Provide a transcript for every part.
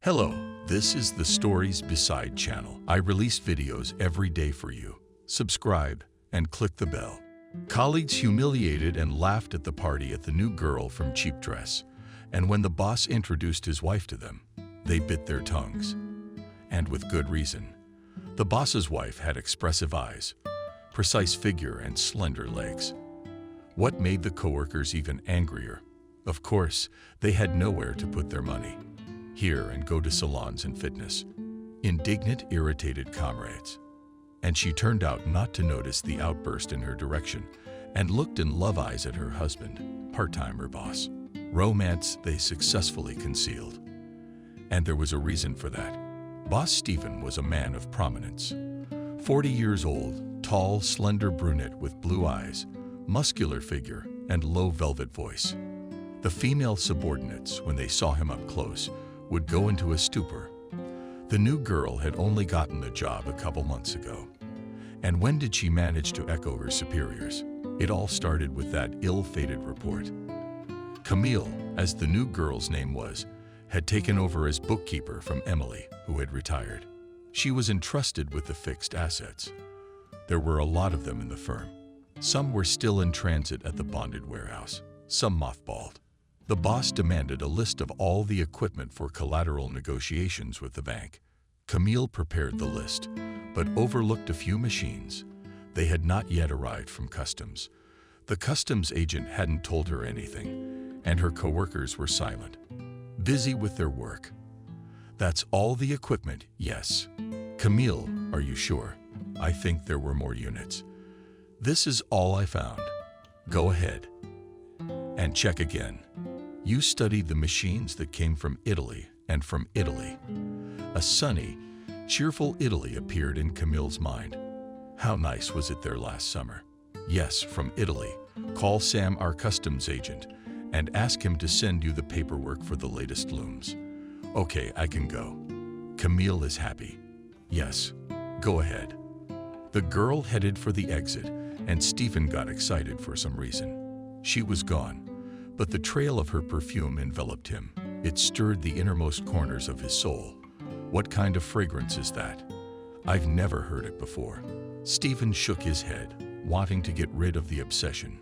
Hello, this is the Stories Beside channel. I release videos every day for you. Subscribe and click the bell. Colleagues humiliated and laughed at the party at the new girl from Cheap Dress, and when the boss introduced his wife to them, they bit their tongues. And with good reason. The boss's wife had expressive eyes, precise figure, and slender legs. What made the coworkers even angrier? Of course, they had nowhere to put their money. Here and go to salons and fitness. Indignant, irritated comrades. And she turned out not to notice the outburst in her direction and looked in love eyes at her husband, part-timer boss. Romance they successfully concealed. And there was a reason for that. Boss Stephen was a man of prominence. 40 years old, tall, slender brunette with blue eyes, muscular figure, and low velvet voice. The female subordinates, when they saw him up close, would go into a stupor. The new girl had only gotten the job a couple months ago. And when did she manage to echo her superiors? It all started with that ill-fated report. Camille, as the new girl's name was, had taken over as bookkeeper from Emily, who had retired. She was entrusted with the fixed assets. There were a lot of them in the firm. Some were still in transit at the bonded warehouse, some mothballed. The boss demanded a list of all the equipment for collateral negotiations with the bank. Camille prepared the list, but overlooked a few machines. They had not yet arrived from customs. The customs agent hadn't told her anything, and her coworkers were silent, busy with their work. That's all the equipment, yes. Camille, are you sure? I think there were more units. This is all I found. Go ahead and check again. You studied the machines that came from Italy and from Italy. A sunny, cheerful Italy appeared in Camille's mind. How nice was it there last summer? Yes, from Italy. Call Sam, our customs agent, and ask him to send you the paperwork for the latest looms. Okay, I can go. Camille is happy. Yes, go ahead. The girl headed for the exit, and Stephen got excited for some reason. She was gone. But the trail of her perfume enveloped him. It stirred the innermost corners of his soul. What kind of fragrance is that? I've never heard it before. Stephen shook his head, wanting to get rid of the obsession.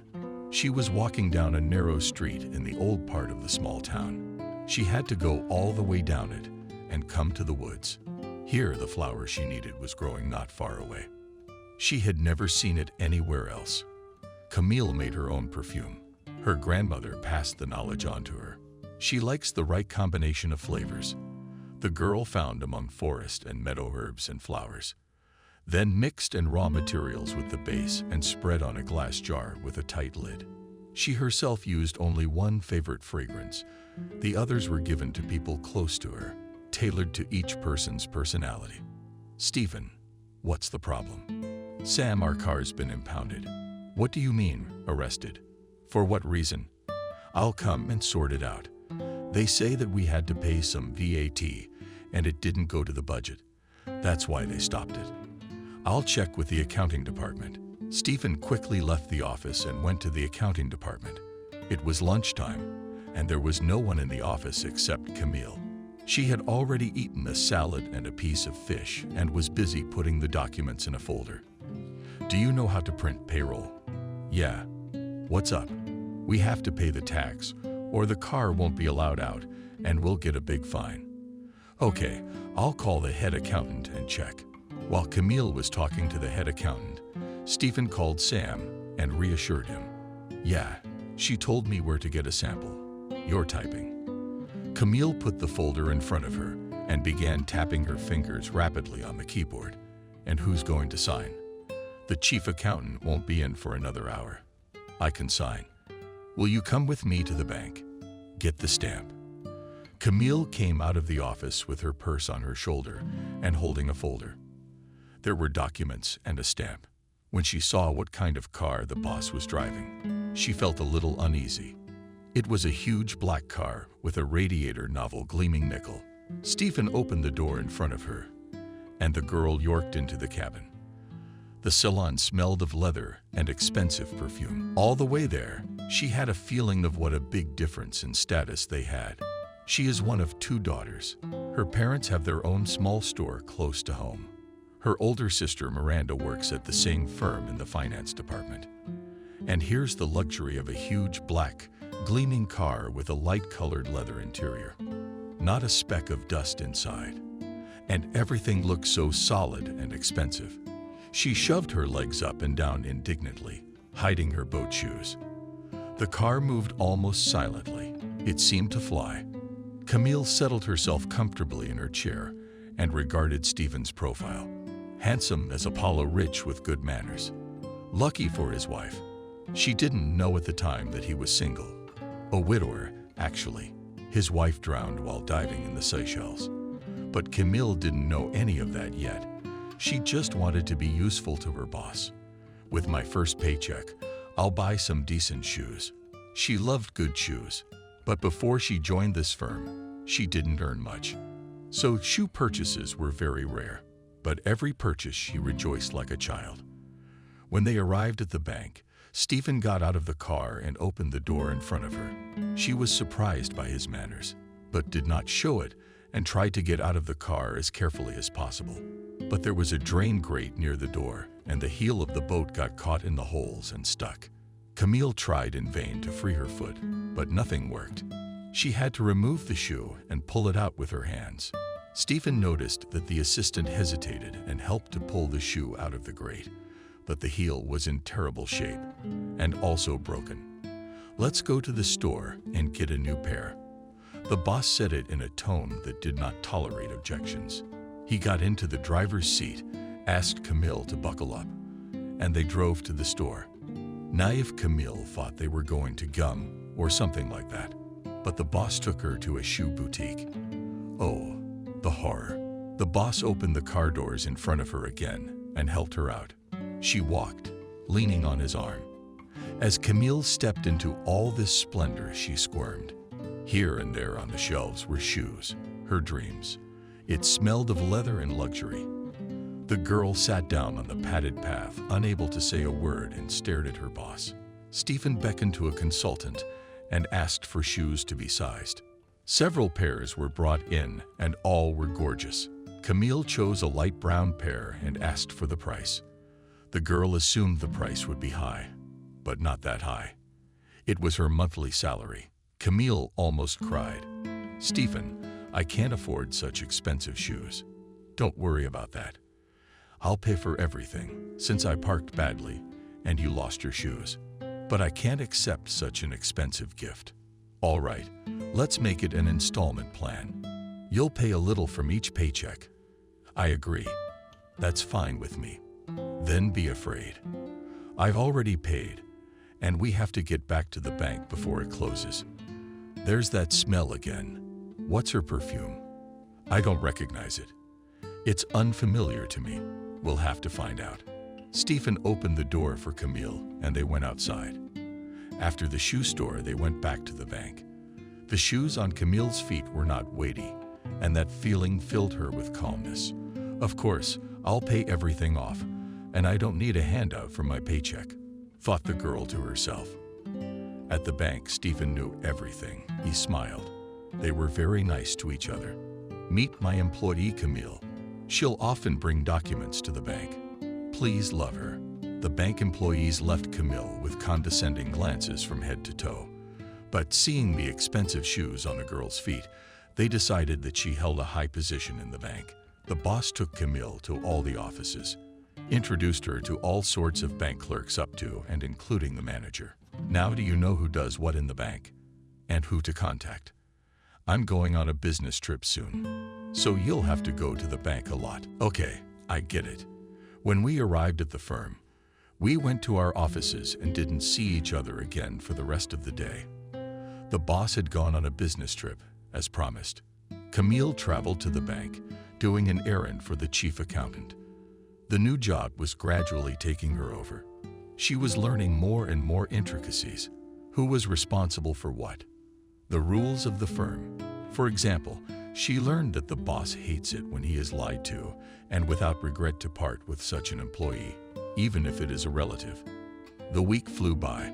She was walking down a narrow street in the old part of the small town. She had to go all the way down it and come to the woods. Here, the flower she needed was growing not far away. She had never seen it anywhere else. Camille made her own perfume. Her grandmother passed the knowledge on to her. She likes the right combination of flavors. The girl found among forest and meadow herbs and flowers, then mixed in raw materials with the base and spread on a glass jar with a tight lid. She herself used only one favorite fragrance. The others were given to people close to her, tailored to each person's personality. Stephen, what's the problem? Sam, our car's been impounded. What do you mean, arrested? For what reason? I'll come and sort it out. They say that we had to pay some VAT, and it didn't go to the budget. That's why they stopped it. I'll check with the accounting department. Stephen quickly left the office and went to the accounting department. It was lunchtime, and there was no one in the office except Camille. She had already eaten a salad and a piece of fish and was busy putting the documents in a folder. Do you know how to print payroll? Yeah. What's up? We have to pay the tax, or the car won't be allowed out, and we'll get a big fine. Okay, I'll call the head accountant and check. While Camille was talking to the head accountant, Stephen called Sam and reassured him. Yeah, she told me where to get a sample. You're typing. Camille put the folder in front of her and began tapping her fingers rapidly on the keyboard. And who's going to sign? The chief accountant won't be in for another hour. I can sign. Will you come with me to the bank? Get the stamp. Camille came out of the office with her purse on her shoulder and holding a folder. There were documents and a stamp. When she saw what kind of car the boss was driving, she felt a little uneasy. It was a huge black car with a radiator novel gleaming nickel. Stephen opened the door in front of her, and the girl yorked into the cabin. The salon smelled of leather and expensive perfume. All the way there, she had a feeling of what a big difference in status they had. She is one of 2 daughters. Her parents have their own small store close to home. Her older sister Miranda works at the same firm in the finance department. And here's the luxury of a huge black, gleaming car with a light-colored leather interior. Not a speck of dust inside. And everything looks so solid and expensive. She shoved her legs up and down indignantly, hiding her boat shoes. The car moved almost silently. It seemed to fly. Camille settled herself comfortably in her chair and regarded Stephen's profile. Handsome as Apollo, rich with good manners. Lucky for his wife. She didn't know at the time that he was single. A widower, actually. His wife drowned while diving in the Seychelles. But Camille didn't know any of that yet. She just wanted to be useful to her boss. With my first paycheck, I'll buy some decent shoes. She loved good shoes. But before she joined this firm, she didn't earn much. So shoe purchases were very rare. But every purchase she rejoiced like a child. When they arrived at the bank, Stephen got out of the car and opened the door in front of her. She was surprised by his manners, but did not show it and tried to get out of the car as carefully as possible. But there was a drain grate near the door, and the heel of the boat got caught in the holes and stuck. Camille tried in vain to free her foot, but nothing worked. She had to remove the shoe and pull it out with her hands. Stephen noticed that the assistant hesitated and helped to pull the shoe out of the grate, but the heel was in terrible shape and also broken. "Let's go to the store and get a new pair." The boss said it in a tone that did not tolerate objections. He got into the driver's seat, asked Camille to buckle up, and they drove to the store. Naive Camille thought they were going to Gum or something like that, but the boss took her to a shoe boutique. Oh, the horror. The boss opened the car doors in front of her again and helped her out. She walked, leaning on his arm. As Camille stepped into all this splendor, she squirmed. Here and there on the shelves were shoes, her dreams. It smelled of leather and luxury. The girl sat down on the padded path, unable to say a word, and stared at her boss. Stephen beckoned to a consultant and asked for shoes to be sized. Several pairs were brought in, and all were gorgeous. Camille chose a light brown pair and asked for the price. The girl assumed the price would be high, but not that high. It was her monthly salary. Camille almost cried. "Stephen, I can't afford such expensive shoes." "Don't worry about that. I'll pay for everything, since I parked badly and you lost your shoes. But I can't accept such an expensive gift." "All right, let's make it an installment plan. You'll pay a little from each paycheck." "I agree. That's fine with me." "Then be afraid. I've already paid, and we have to get back to the bank before it closes." "There's that smell again. What's her perfume?" "I don't recognize it. It's unfamiliar to me. We'll have to find out." Stephen opened the door for Camille, and they went outside. After the shoe store, they went back to the bank. The shoes on Camille's feet were not weighty, and that feeling filled her with calmness. "Of course, I'll pay everything off, and I don't need a handout from my paycheck," thought the girl to herself. At the bank, Stephen knew everything. He smiled. They were very nice to each other. "Meet my employee, Camille. She'll often bring documents to the bank. Please love her." The bank employees left Camille with condescending glances from head to toe. But seeing the expensive shoes on the girl's feet, they decided that she held a high position in the bank. The boss took Camille to all the offices, introduced her to all sorts of bank clerks up to and including the manager. "Now do you know who does what in the bank? And who to contact? I'm going on a business trip soon, so you'll have to go to the bank a lot." "Okay, I get it." When we arrived at the firm, we went to our offices and didn't see each other again for the rest of the day. The boss had gone on a business trip, as promised. Camille traveled to the bank, doing an errand for the chief accountant. The new job was gradually taking her over. She was learning more and more intricacies. Who was responsible for what? The rules of the firm. For example, she learned that the boss hates it when he is lied to and without regret to part with such an employee, even if it is a relative. The week flew by.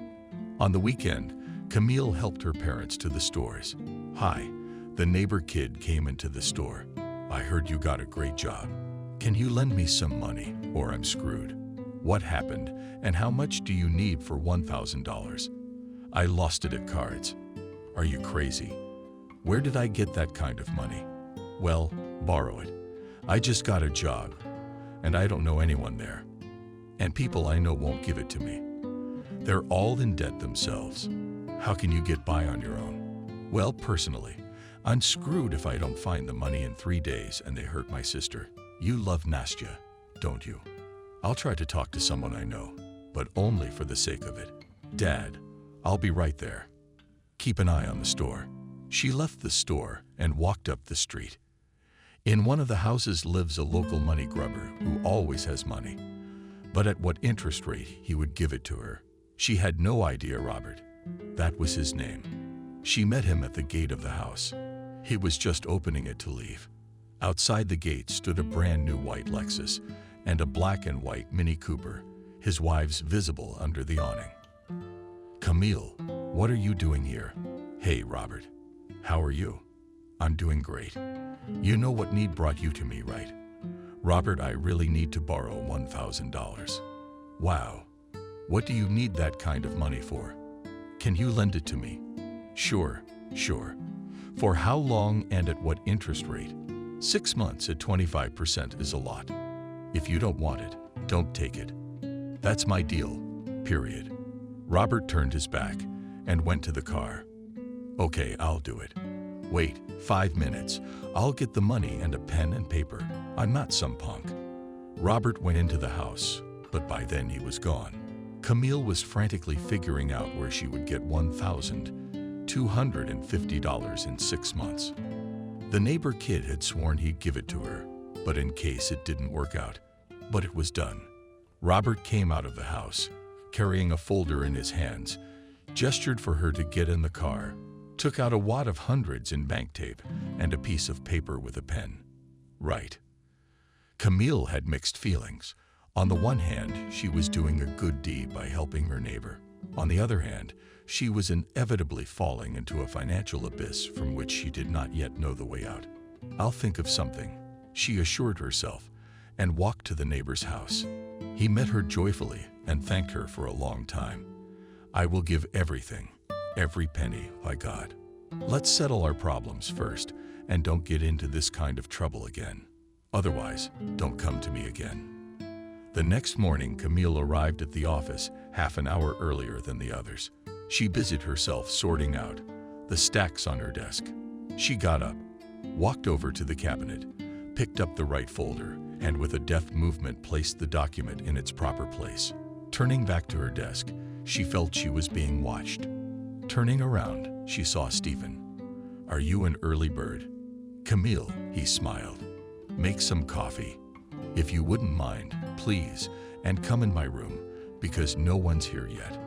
On the weekend, Camille helped her parents to the stores. "Hi, The neighbor kid came into the store. I heard you got a great job. Can you lend me some money or I'm screwed? What happened and how much do you need for $1,000? I lost it at cards. Are you crazy? Where did I get that kind of money? Well, borrow it. I just got a job and I don't know anyone there. And people I know won't give it to me. They're all in debt themselves. How can you get by on your own? Well, personally, I'm screwed if I don't find the money in 3 days and they hurt my sister. You love Nastya, don't you? I'll try to talk to someone I know, but only for the sake of it. Dad, I'll be right there. Keep an eye on the store. She left the store and walked up the street. In one of the houses lives a local money grubber who always has money. But at what interest rate he would give it to her. She had no idea Robert. That was his name. She met him at the gate of the house. He was just opening it to leave. Outside the gate stood a brand new white Lexus and a black and white Mini Cooper, his wives visible under the awning. Camille, what are you doing here? Hey, Robert. How are you? I'm doing great. You know what need brought you to me, right? Robert, I really need to borrow $1,000. Wow. What do you need that kind of money for? Can you lend it to me? Sure. For how long and at what interest rate? 6 months at 25% is a lot. If you don't want it, don't take it. That's my deal, period. Robert turned his back and went to the car. Okay, I'll do it. Wait, 5 minutes. I'll get the money and a pen and paper. I'm not some punk. Robert went into the house, but by then he was gone. Camille was frantically figuring out where she would get $1,250 in 6 months. The neighbor kid had sworn he'd give it to her, but in case it didn't work out. But it was done. Robert came out of the house, carrying a folder in his hands, gestured for her to get in the car, took out a wad of hundreds in bank tape and a piece of paper with a pen. Right. Camille had mixed feelings. On the one hand, she was doing a good deed by helping her neighbor. On the other hand, she was inevitably falling into a financial abyss from which she did not yet know the way out. I'll think of something, she assured herself, and walked to the neighbor's house. He met her joyfully and thanked her for a long time. I will give everything, every penny I got. Let's settle our problems first and don't get into this kind of trouble again. Otherwise, don't come to me again. The next morning, Camille arrived at the office half an hour earlier than the others. She busied herself sorting out the stacks on her desk. She got up, walked over to the cabinet, picked up the right folder, and with a deft movement placed the document in its proper place. Turning back to her desk, she felt she was being watched. Turning around, she saw Stephen. Are you an early bird? Camille, he smiled. Make some coffee. If you wouldn't mind, please, and come in my room, because no one's here yet.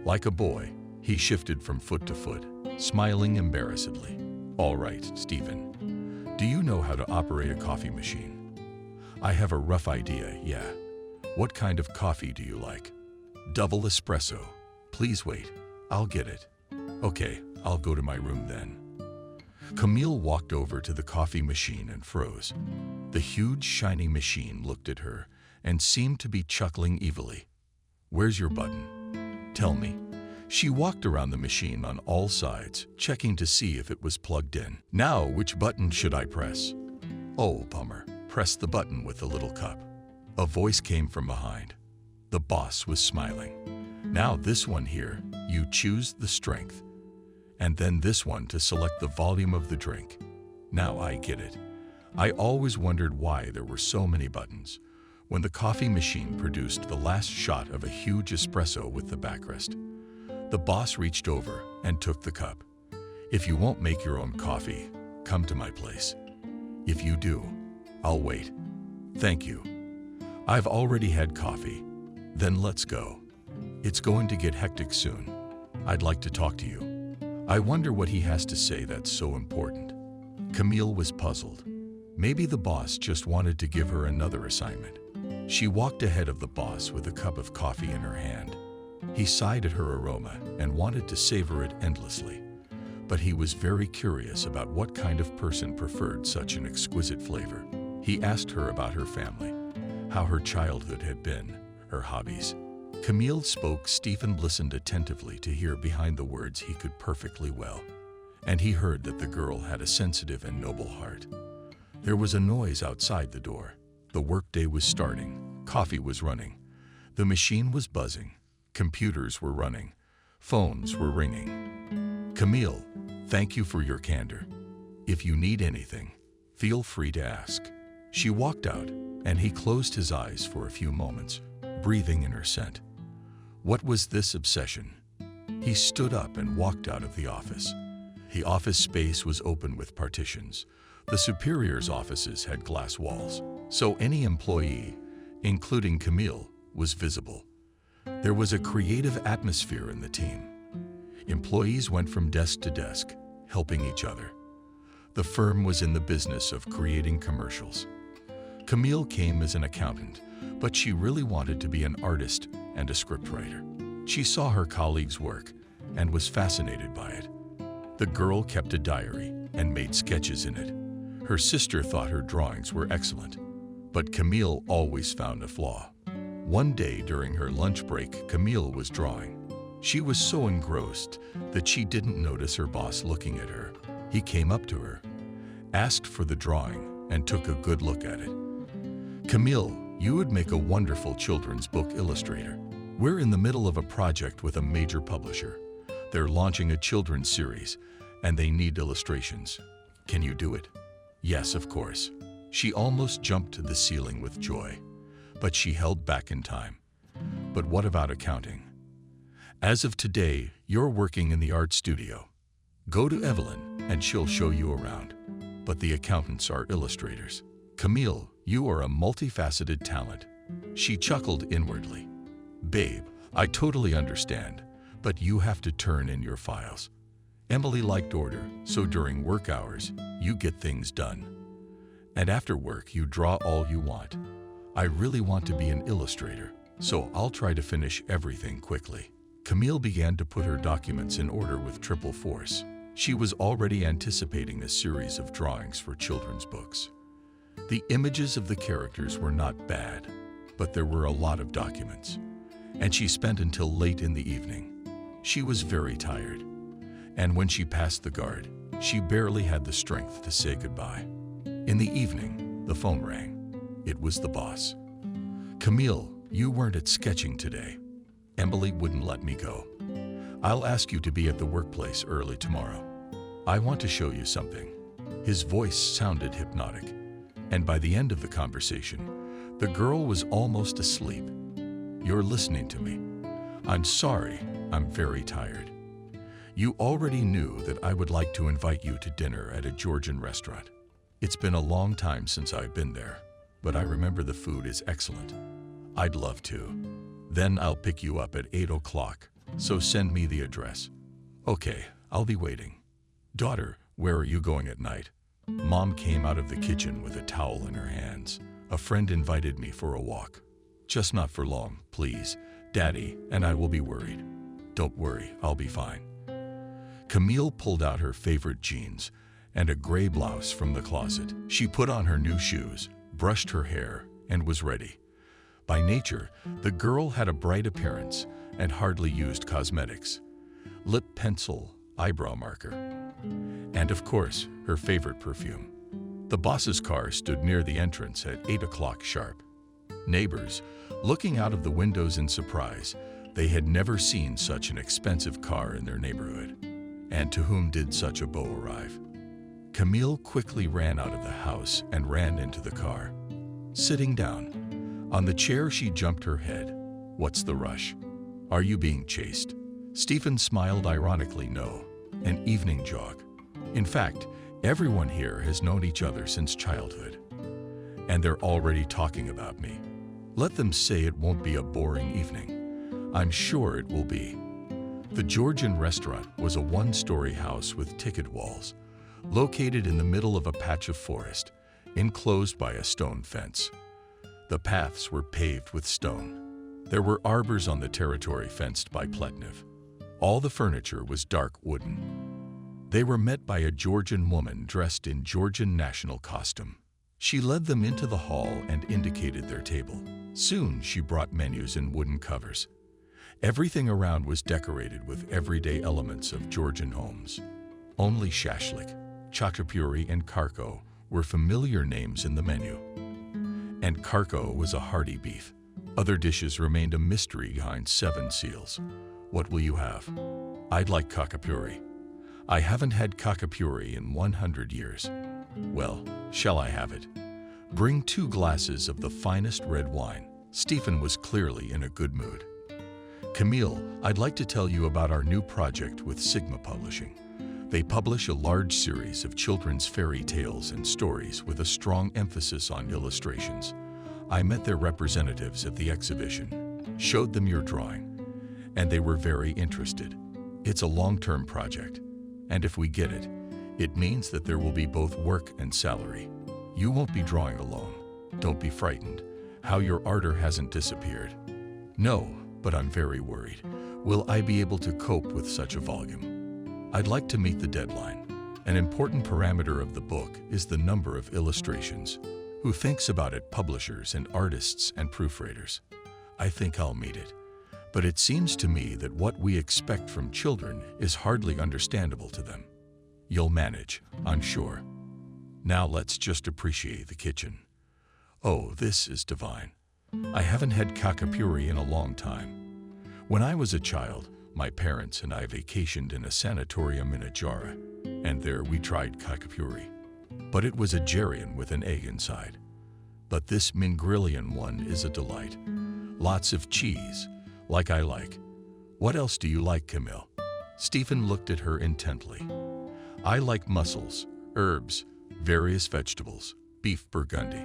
Like a boy, he shifted from foot to foot, smiling embarrassedly. All right, Stephen. Do you know how to operate a coffee machine? I have a rough idea, yeah. What kind of coffee do you like? Double espresso. Please wait. I'll get it. Okay, I'll go to my room then. Camille walked over to the coffee machine and froze. The huge, shiny machine looked at her and seemed to be chuckling evilly. Where's your button? Tell me. She walked around the machine on all sides, checking to see if it was plugged in. Now, which button should I press? Oh, bummer. Press the button with the little cup. A voice came from behind. The boss was smiling. Now this one here, you choose the strength. And then this one to select the volume of the drink. Now I get it. I always wondered why there were so many buttons. When the coffee machine produced the last shot of a huge espresso with the backrest, the boss reached over and took the cup. If you won't make your own coffee, come to my place. If you do, I'll wait. Thank you. I've already had coffee. Then let's go. It's going to get hectic soon. I'd like to talk to you. I wonder what he has to say that's so important. Camille was puzzled. Maybe the boss just wanted to give her another assignment. She walked ahead of the boss with a cup of coffee in her hand. He sighed at her aroma and wanted to savor it endlessly. but he was very curious about what kind of person preferred such an exquisite flavor. He asked her about her family, how her childhood had been, her hobbies. Camille spoke. Stephen listened attentively to hear behind the words he could perfectly well, and he heard that the girl had a sensitive and noble heart. There was a noise outside the door. The workday was starting. Coffee was running. The machine was buzzing. Computers were running. Phones were ringing. Camille, thank you for your candor. If you need anything, feel free to ask. She walked out, and he closed his eyes for a few moments, breathing in her scent. What was this obsession? He stood up and walked out of the office. The office space was open with partitions. The superior's offices had glass walls, so any employee, including Camille, was visible. There was a creative atmosphere in the team. Employees went from desk to desk, helping each other. The firm was in the business of creating commercials. Camille came as an accountant, but she really wanted to be an artist and a scriptwriter. She saw her colleagues' work and was fascinated by it. The girl kept a diary and made sketches in it. Her sister thought her drawings were excellent, but Camille always found a flaw. One day during her lunch break, Camille was drawing. She was so engrossed that she didn't notice her boss looking at her. He came up to her, asked for the drawing, and took a good look at it. Camille, you would make a wonderful children's book illustrator. We're in the middle of a project with a major publisher. They're launching a children's series, and they need illustrations. Can you do it? Yes, of course. She almost jumped to the ceiling with joy, but she held back in time. But what about accounting? As of today, you're working in the art studio. Go to Evelyn, and she'll show you around. But the accountants are illustrators. Camille, you are a multifaceted talent. She chuckled inwardly. Babe, I totally understand, but you have to turn in your files. Emily liked order, so during work hours, you get things done. And after work, you draw all you want. I really want to be an illustrator, so I'll try to finish everything quickly. Camille began to put her documents in order with triple force. She was already anticipating a series of drawings for children's books. The images of the characters were not bad, but there were a lot of documents, and she spent until late in the evening. She was very tired, and when she passed the guard, she barely had the strength to say goodbye. In the evening, the phone rang. It was the boss. Camille, you weren't at sketching today. Emily wouldn't let me go. I'll ask you to be at the workplace early tomorrow. I want to show you something. His voice sounded hypnotic, and by the end of the conversation, the girl was almost asleep. You're listening to me. I'm sorry, I'm very tired. You already knew that I would like to invite you to dinner at a Georgian restaurant. It's been a long time since I've been there, but I remember the food is excellent. I'd love to. Then I'll pick you up at 8 o'clock, so send me the address. Okay, I'll be waiting. Daughter, where are you going at night? Mom came out of the kitchen with a towel in her hands. A friend invited me for a walk. Just not for long, please. Daddy and I will be worried. Don't worry, I'll be fine. Camille pulled out her favorite jeans and a gray blouse from the closet. She put on her new shoes, brushed her hair, and was ready. By nature, the girl had a bright appearance and hardly used cosmetics. Lip pencil, eyebrow marker, and of course, her favorite perfume. The boss's car stood near the entrance at 8 o'clock sharp. Neighbors, looking out of the windows in surprise, they had never seen such an expensive car in their neighborhood. And to whom did such a beau arrive? Camille quickly ran out of the house and ran into the car. Sitting down, on the chair she jumped her head. What's the rush? Are you being chased? Stephen smiled ironically. No, an evening jog. In fact, everyone here has known each other since childhood. And they're already talking about me. Let them say it won't be a boring evening. I'm sure it will be. The Georgian restaurant was a one-story house with ticket walls, located in the middle of a patch of forest, enclosed by a stone fence. The paths were paved with stone. There were arbors on the territory fenced by Pletnev. All the furniture was dark wooden. They were met by a Georgian woman dressed in Georgian national costume. She led them into the hall and indicated their table. Soon she brought menus and wooden covers. Everything around was decorated with everyday elements of Georgian homes. Only shashlik, chachapuri, and karko were familiar names in the menu. And karko was a hearty beef. Other dishes remained a mystery behind 7 seals. What will you have? I'd like kakapuri. I haven't had kakapuri in 100 years. Well, shall I have it? Bring 2 glasses of the finest red wine. Stephen was clearly in a good mood. Camille, I'd like to tell you about our new project with Sigma Publishing. They publish a large series of children's fairy tales and stories with a strong emphasis on illustrations. I met their representatives at the exhibition, showed them your drawing, and they were very interested. It's a long-term project, and if we get it, it means that there will be both work and salary. You won't be drawing alone. Don't be frightened. How your ardor hasn't disappeared. No, but I'm very worried. Will I be able to cope with such a volume? I'd like to meet the deadline. An important parameter of the book is the number of illustrations. Who thinks about it? Publishers and artists and proofreaders. I think I'll meet it. But it seems to me that what we expect from children is hardly understandable to them. You'll manage, I'm sure. Now let's just appreciate the kitchen. Oh, this is divine. I haven't had kakapuri in a long time. When I was a child, my parents and I vacationed in a sanatorium in Ajara, and there we tried kakapuri. But it was a Jarian with an egg inside. But this Mingrillian one is a delight. Lots of cheese, like I like. What else do you like, Camille? Stephen looked at her intently. I like mussels, herbs, various vegetables, beef Burgundy.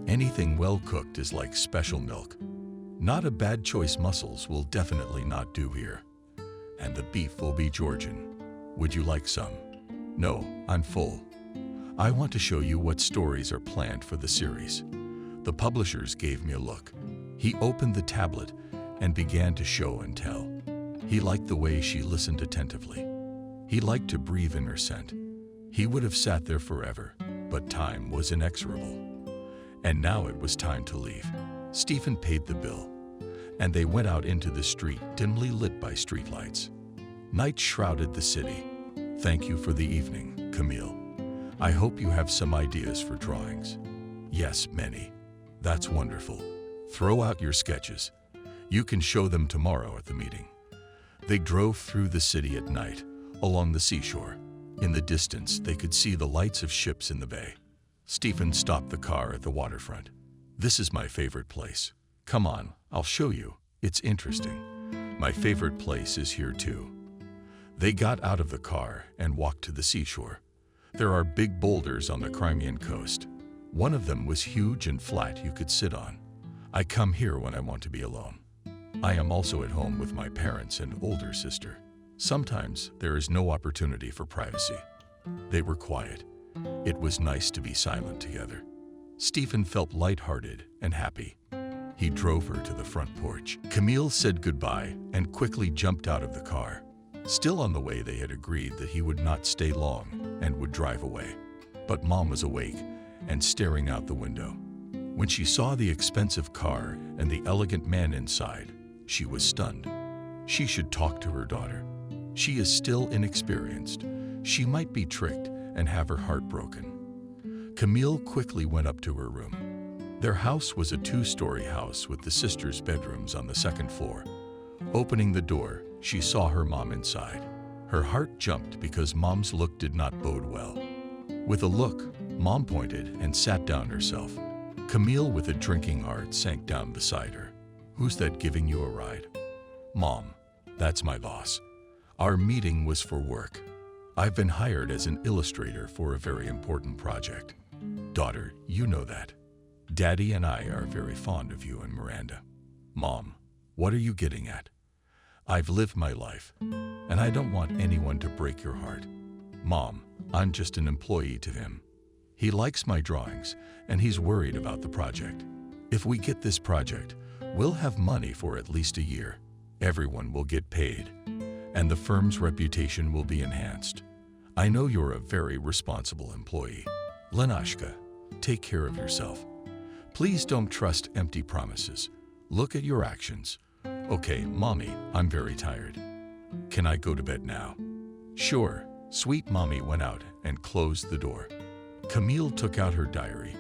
Anything well cooked is like special milk. Not a bad choice. Mussels will definitely not do here. And the beef will be Georgian. Would you like some? No, I'm full. I want to show you what stories are planned for the series. The publishers gave me a look. He opened the tablet and began to show and tell. He liked the way she listened attentively. He liked to breathe in her scent. He would have sat there forever, but time was inexorable. And now it was time to leave. Stephen paid the bill, and they went out into the street dimly lit by streetlights. Night shrouded the city. Thank you for the evening, Camille. I hope you have some ideas for drawings. Yes, many. That's wonderful. Throw out your sketches. You can show them tomorrow at the meeting. They drove through the city at night, along the seashore. In the distance, they could see the lights of ships in the bay. Stephen stopped the car at the waterfront. This is my favorite place. Come on, I'll show you. It's interesting. My favorite place is here too. They got out of the car and walked to the seashore. There are big boulders on the Crimean coast. One of them was huge and flat you could sit on. I come here when I want to be alone. I am also at home with my parents and older sister. Sometimes there is no opportunity for privacy. They were quiet. It was nice to be silent together. Stephen felt lighthearted and happy. He drove her to the front porch. Camille said goodbye and quickly jumped out of the car. Still on the way, they had agreed that he would not stay long and would drive away. But Mom was awake and staring out the window. When she saw the expensive car and the elegant man inside, she was stunned. She should talk to her daughter. She is still inexperienced. She might be tricked and have her heart broken. Camille quickly went up to her room. Their house was a 2-story house with the sisters' bedrooms on the 2nd floor. Opening the door, she saw her mom inside. Her heart jumped because Mom's look did not bode well. With a look, Mom pointed and sat down herself. Camille, with a drinking heart, sank down beside her. Who's that giving you a ride? Mom, that's my boss. Our meeting was for work. I've been hired as an illustrator for a very important project. Daughter, you know that. Daddy and I are very fond of you and Miranda. Mom, what are you getting at? I've lived my life, and I don't want anyone to break your heart. Mom, I'm just an employee to him. He likes my drawings, and he's worried about the project. If we get this project, we'll have money for at least a year. Everyone will get paid, and the firm's reputation will be enhanced. I know you're a very responsible employee. Lenashka, take care of yourself. Please don't trust empty promises. Look at your actions. Okay, Mommy, I'm very tired. Can I go to bed now? Sure. Sweet Mommy went out and closed the door. Camille took out her diary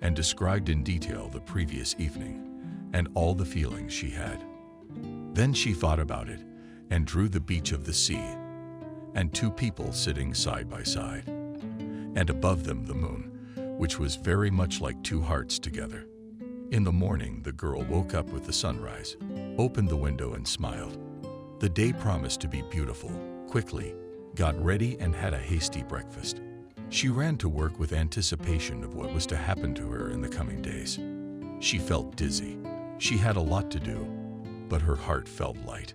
and described in detail the previous evening and all the feelings she had. Then she thought about it and drew the beach of the sea and two people sitting side by side, and above them the moon, which was very much like two hearts together. In the morning, the girl woke up with the sunrise, opened the window and smiled. The day promised to be beautiful. Quickly, got ready and had a hasty breakfast. She ran to work with anticipation of what was to happen to her in the coming days. She felt dizzy. She had a lot to do, but her heart felt light.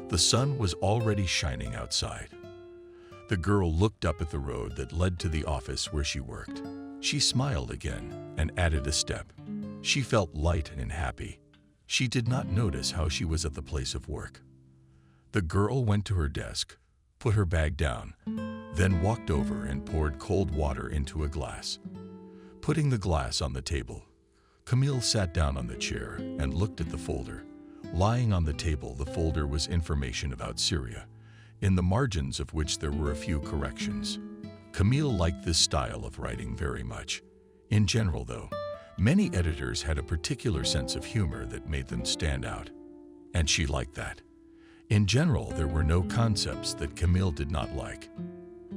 The sun was already shining outside. The girl looked up at the road that led to the office where she worked. She smiled again and added a step. She felt light and happy. She did not notice how she was at the place of work. The girl went to her desk, put her bag down, then walked over and poured cold water into a glass. Putting the glass on the table, Camille sat down on the chair and looked at the folder. Lying on the table, the folder was information about Syria, in the margins of which there were a few corrections. Camille liked this style of writing very much. In general, though, many editors had a particular sense of humor that made them stand out, and she liked that. In general, there were no concepts that Camille did not like.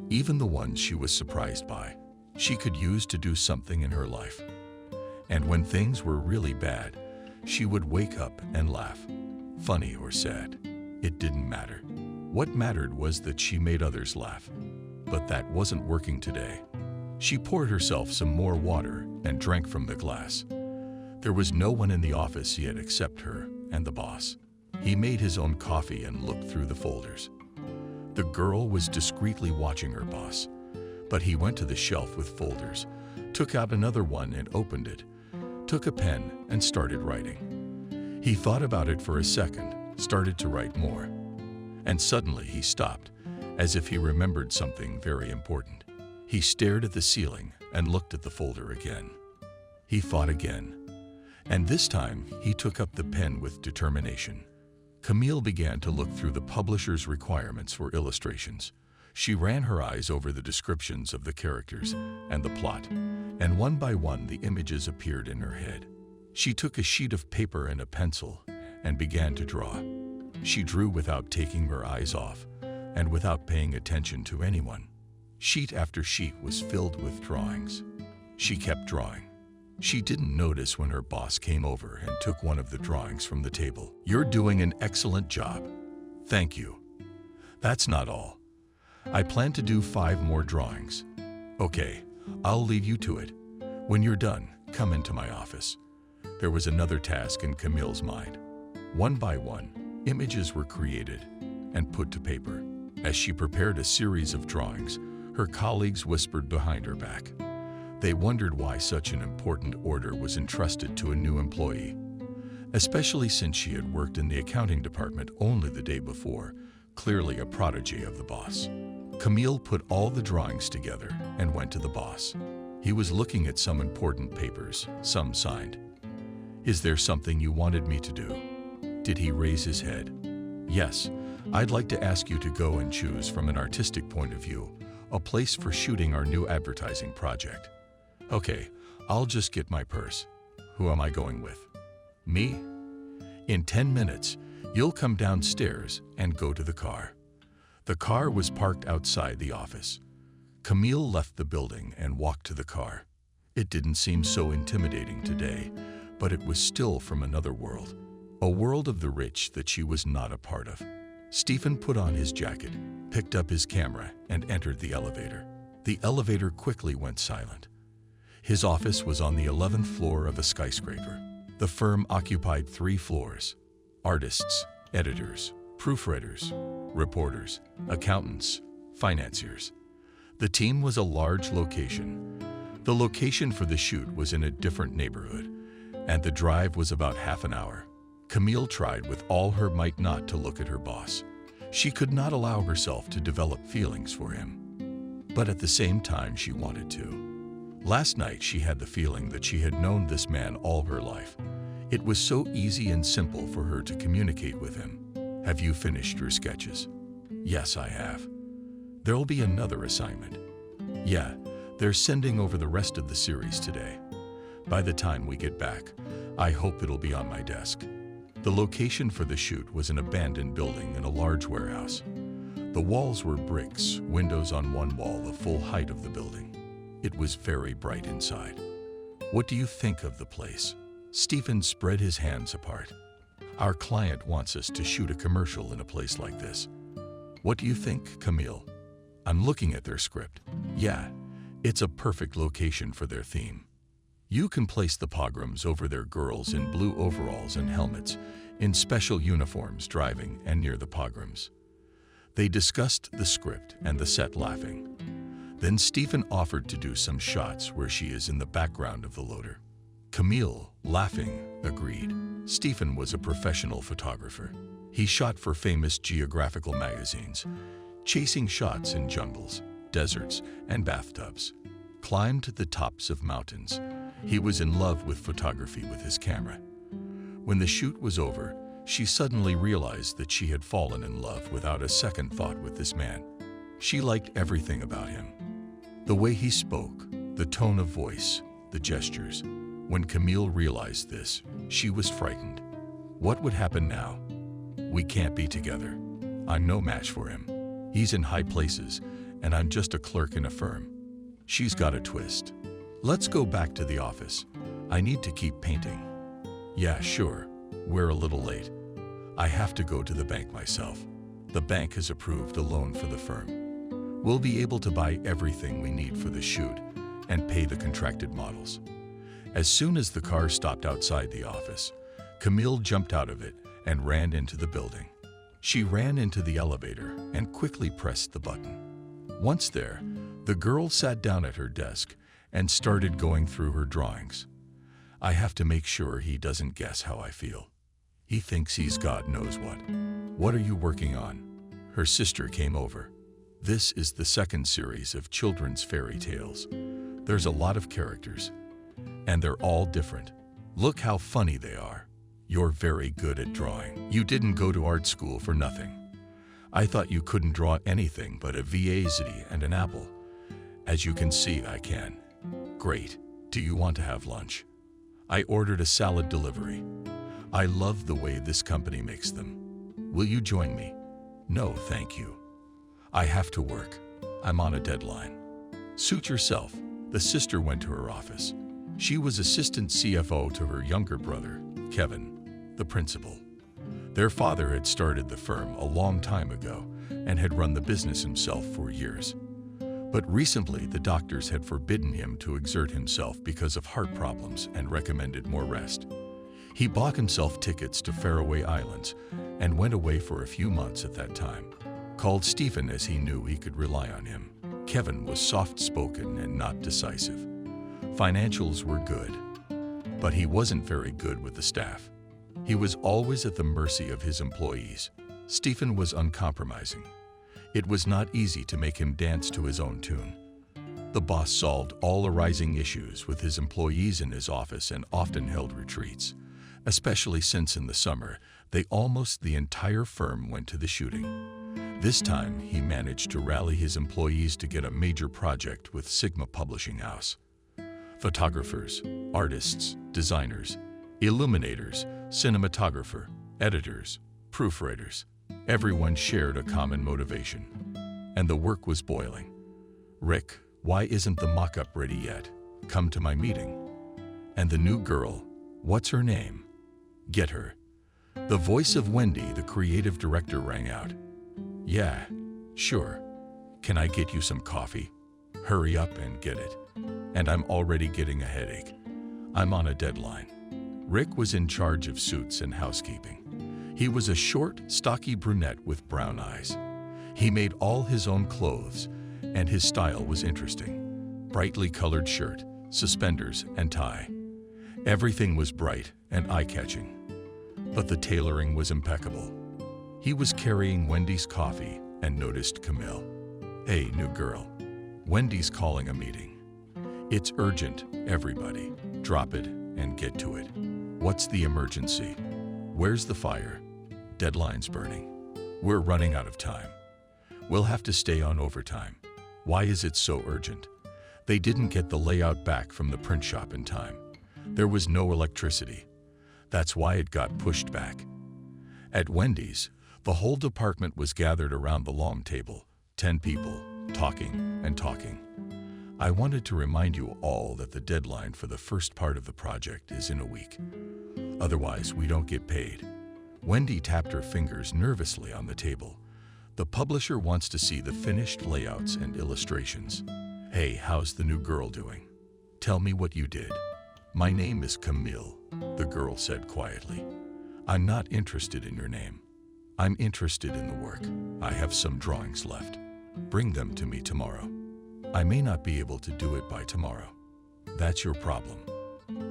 Even the ones she was surprised by, she could use to do something in her life. And when things were really bad, she would wake up and laugh. Funny or sad, it didn't matter. What mattered was that she made others laugh. But that wasn't working today. She poured herself some more water and drank from the glass. There was no one in the office yet except her and the boss. He made his own coffee and looked through the folders. The girl was discreetly watching her boss, but he went to the shelf with folders, took out another one and opened it, took a pen and started writing. He thought about it for a second, started to write more, and suddenly he stopped, as if he remembered something very important. He stared at the ceiling and looked at the folder again. He thought again, and this time he took up the pen with determination. Camille began to look through the publisher's requirements for illustrations. She ran her eyes over the descriptions of the characters and the plot, and one by one the images appeared in her head. She took a sheet of paper and a pencil and began to draw. She drew without taking her eyes off and without paying attention to anyone. Sheet after sheet was filled with drawings. She kept drawing. She didn't notice when her boss came over and took one of the drawings from the table. "You're doing an excellent job. Thank you. That's not all. I plan to do 5 more drawings. Okay, I'll leave you to it. When you're done, come into my office." There was another task in Camille's mind. One by one, images were created and put to paper. As she prepared a series of drawings, her colleagues whispered behind her back. They wondered why such an important order was entrusted to a new employee, especially since she had worked in the accounting department only the day before, clearly a prodigy of the boss. Camille put all the drawings together and went to the boss. He was looking at some important papers, some signed. "Is there something you wanted me to do?" Did he raise his head? "Yes, I'd like to ask you to go and choose from an artistic point of view a place for shooting our new advertising project." "Okay, I'll just get my purse. Who am I going with?" "Me?" "In 10 minutes, you'll come downstairs and go to the car." The car was parked outside the office. Camille left the building and walked to the car. It didn't seem so intimidating today, but it was still from another world, a world of the rich that she was not a part of. Stephen put on his jacket, picked up his camera, and entered the elevator. The elevator quickly went silent. His office was on the 11th floor of a skyscraper. The firm occupied 3 floors. Artists, editors, proofreaders, reporters, accountants, financiers. The team was a large location. The location for the shoot was in a different neighborhood, and the drive was about half an hour. Camille tried with all her might not to look at her boss. She could not allow herself to develop feelings for him. but at the same time she wanted to. Last night she had the feeling that she had known this man all her life. It was so easy and simple for her to communicate with him. Have you finished your sketches? Yes, I have. There'll be another assignment. Yeah, they're sending over the rest of the series today. By the time we get back, I hope it'll be on my desk. The location for the shoot was an abandoned building in a large warehouse. The walls were bricks, windows on one wall the full height of the building. It was very bright inside. What do you think of the place? Stephen spread his hands apart. Our client wants us to shoot a commercial in a place like this. What do you think, Camille? I'm looking at their script. Yeah, it's a perfect location for their theme. You can place the pogroms over their girls in blue overalls and helmets, in special uniforms driving and near the pogroms. They discussed the script and the set laughing. Then Stephen offered to do some shots where she is in the background of the loader. Camille, laughing, agreed. Stephen was a professional photographer. He shot for famous geographical magazines, chasing shots in jungles, deserts, and bathtubs. Climbed to the tops of mountains. He was in love with photography with his camera. When the shoot was over, she suddenly realized that she had fallen in love without a second thought with this man. She liked everything about him. The way he spoke, the tone of voice, the gestures. When Camille realized this, she was frightened. What would happen now? We can't be together. I'm no match for him. He's in high places, and I'm just a clerk in a firm. She's got a twist. Let's go back to the office. I need to keep painting. Yeah, sure. We're a little late. I have to go to the bank myself. The bank has approved a loan for the firm. We'll be able to buy everything we need for the shoot and pay the contracted models. As soon as the car stopped outside the office, Camille jumped out of it and ran into the building. She ran into the elevator and quickly pressed the button. Once there, the girl sat down at her desk and started going through her drawings. I have to make sure he doesn't guess how I feel. He thinks he's God knows what. What are you working on? Her sister came over. This is the second series of children's fairy tales. There's a lot of characters, and they're all different. Look how funny they are. You're very good at drawing. You didn't go to art school for nothing. I thought you couldn't draw anything but a vase and an apple. As you can see, I can. Great. Do you want to have lunch? I ordered a salad delivery. I love the way this company makes them. Will you join me? No, thank you. I have to work. I'm on a deadline. Suit yourself. The sister went to her office. She was assistant CFO to her younger brother, Kevin, the principal. Their father had started the firm a long time ago and had run the business himself for years. But recently, the doctors had forbidden him to exert himself because of heart problems and recommended more rest. He bought himself tickets to faraway islands and went away for a few months at that time. Called Stephen as he knew he could rely on him. Kevin was soft-spoken and not decisive. Financials were good, but he wasn't very good with the staff. He was always at the mercy of his employees. Stephen was uncompromising. It was not easy to make him dance to his own tune. The boss solved all arising issues with his employees in his office and often held retreats, especially since in the summer, the entire firm went to the shooting. This time, he managed to rally his employees to get a major project with Sigma Publishing House. Photographers, artists, designers, illuminators, cinematographer, editors, proofreaders. Everyone shared a common motivation, and the work was boiling. Rick, why isn't the mock-up ready yet? Come to my meeting. And the new girl, what's her name? Get her. The voice of Wendy, the creative director, rang out. Yeah, sure. Can I get you some coffee? Hurry up and get it. And I'm already getting a headache. I'm on a deadline. Rick was in charge of suits and housekeeping. He was a short, stocky brunette with brown eyes. He made all his own clothes, and his style was interesting. Brightly colored shirt, suspenders, and tie. Everything was bright and eye-catching. But the tailoring was impeccable. He was carrying Wendy's coffee and noticed Camille. Hey, new girl. Wendy's calling a meeting. It's urgent, everybody. Drop it and get to it. What's the emergency? Where's the fire? Deadline's burning. We're running out of time. We'll have to stay on overtime. Why is it so urgent? They didn't get the layout back from the print shop in time. There was no electricity. That's why it got pushed back. At Wendy's, the whole department was gathered around the long table, 10 people, talking and talking. I wanted to remind you all that the deadline for the first part of the project is in a week. Otherwise, we don't get paid. Wendy tapped her fingers nervously on the table. The publisher wants to see the finished layouts and illustrations. Hey, how's the new girl doing? Tell me what you did. My name is Camille, the girl said quietly. I'm not interested in your name. I'm interested in the work. I have some drawings left. Bring them to me tomorrow. I may not be able to do it by tomorrow. That's your problem.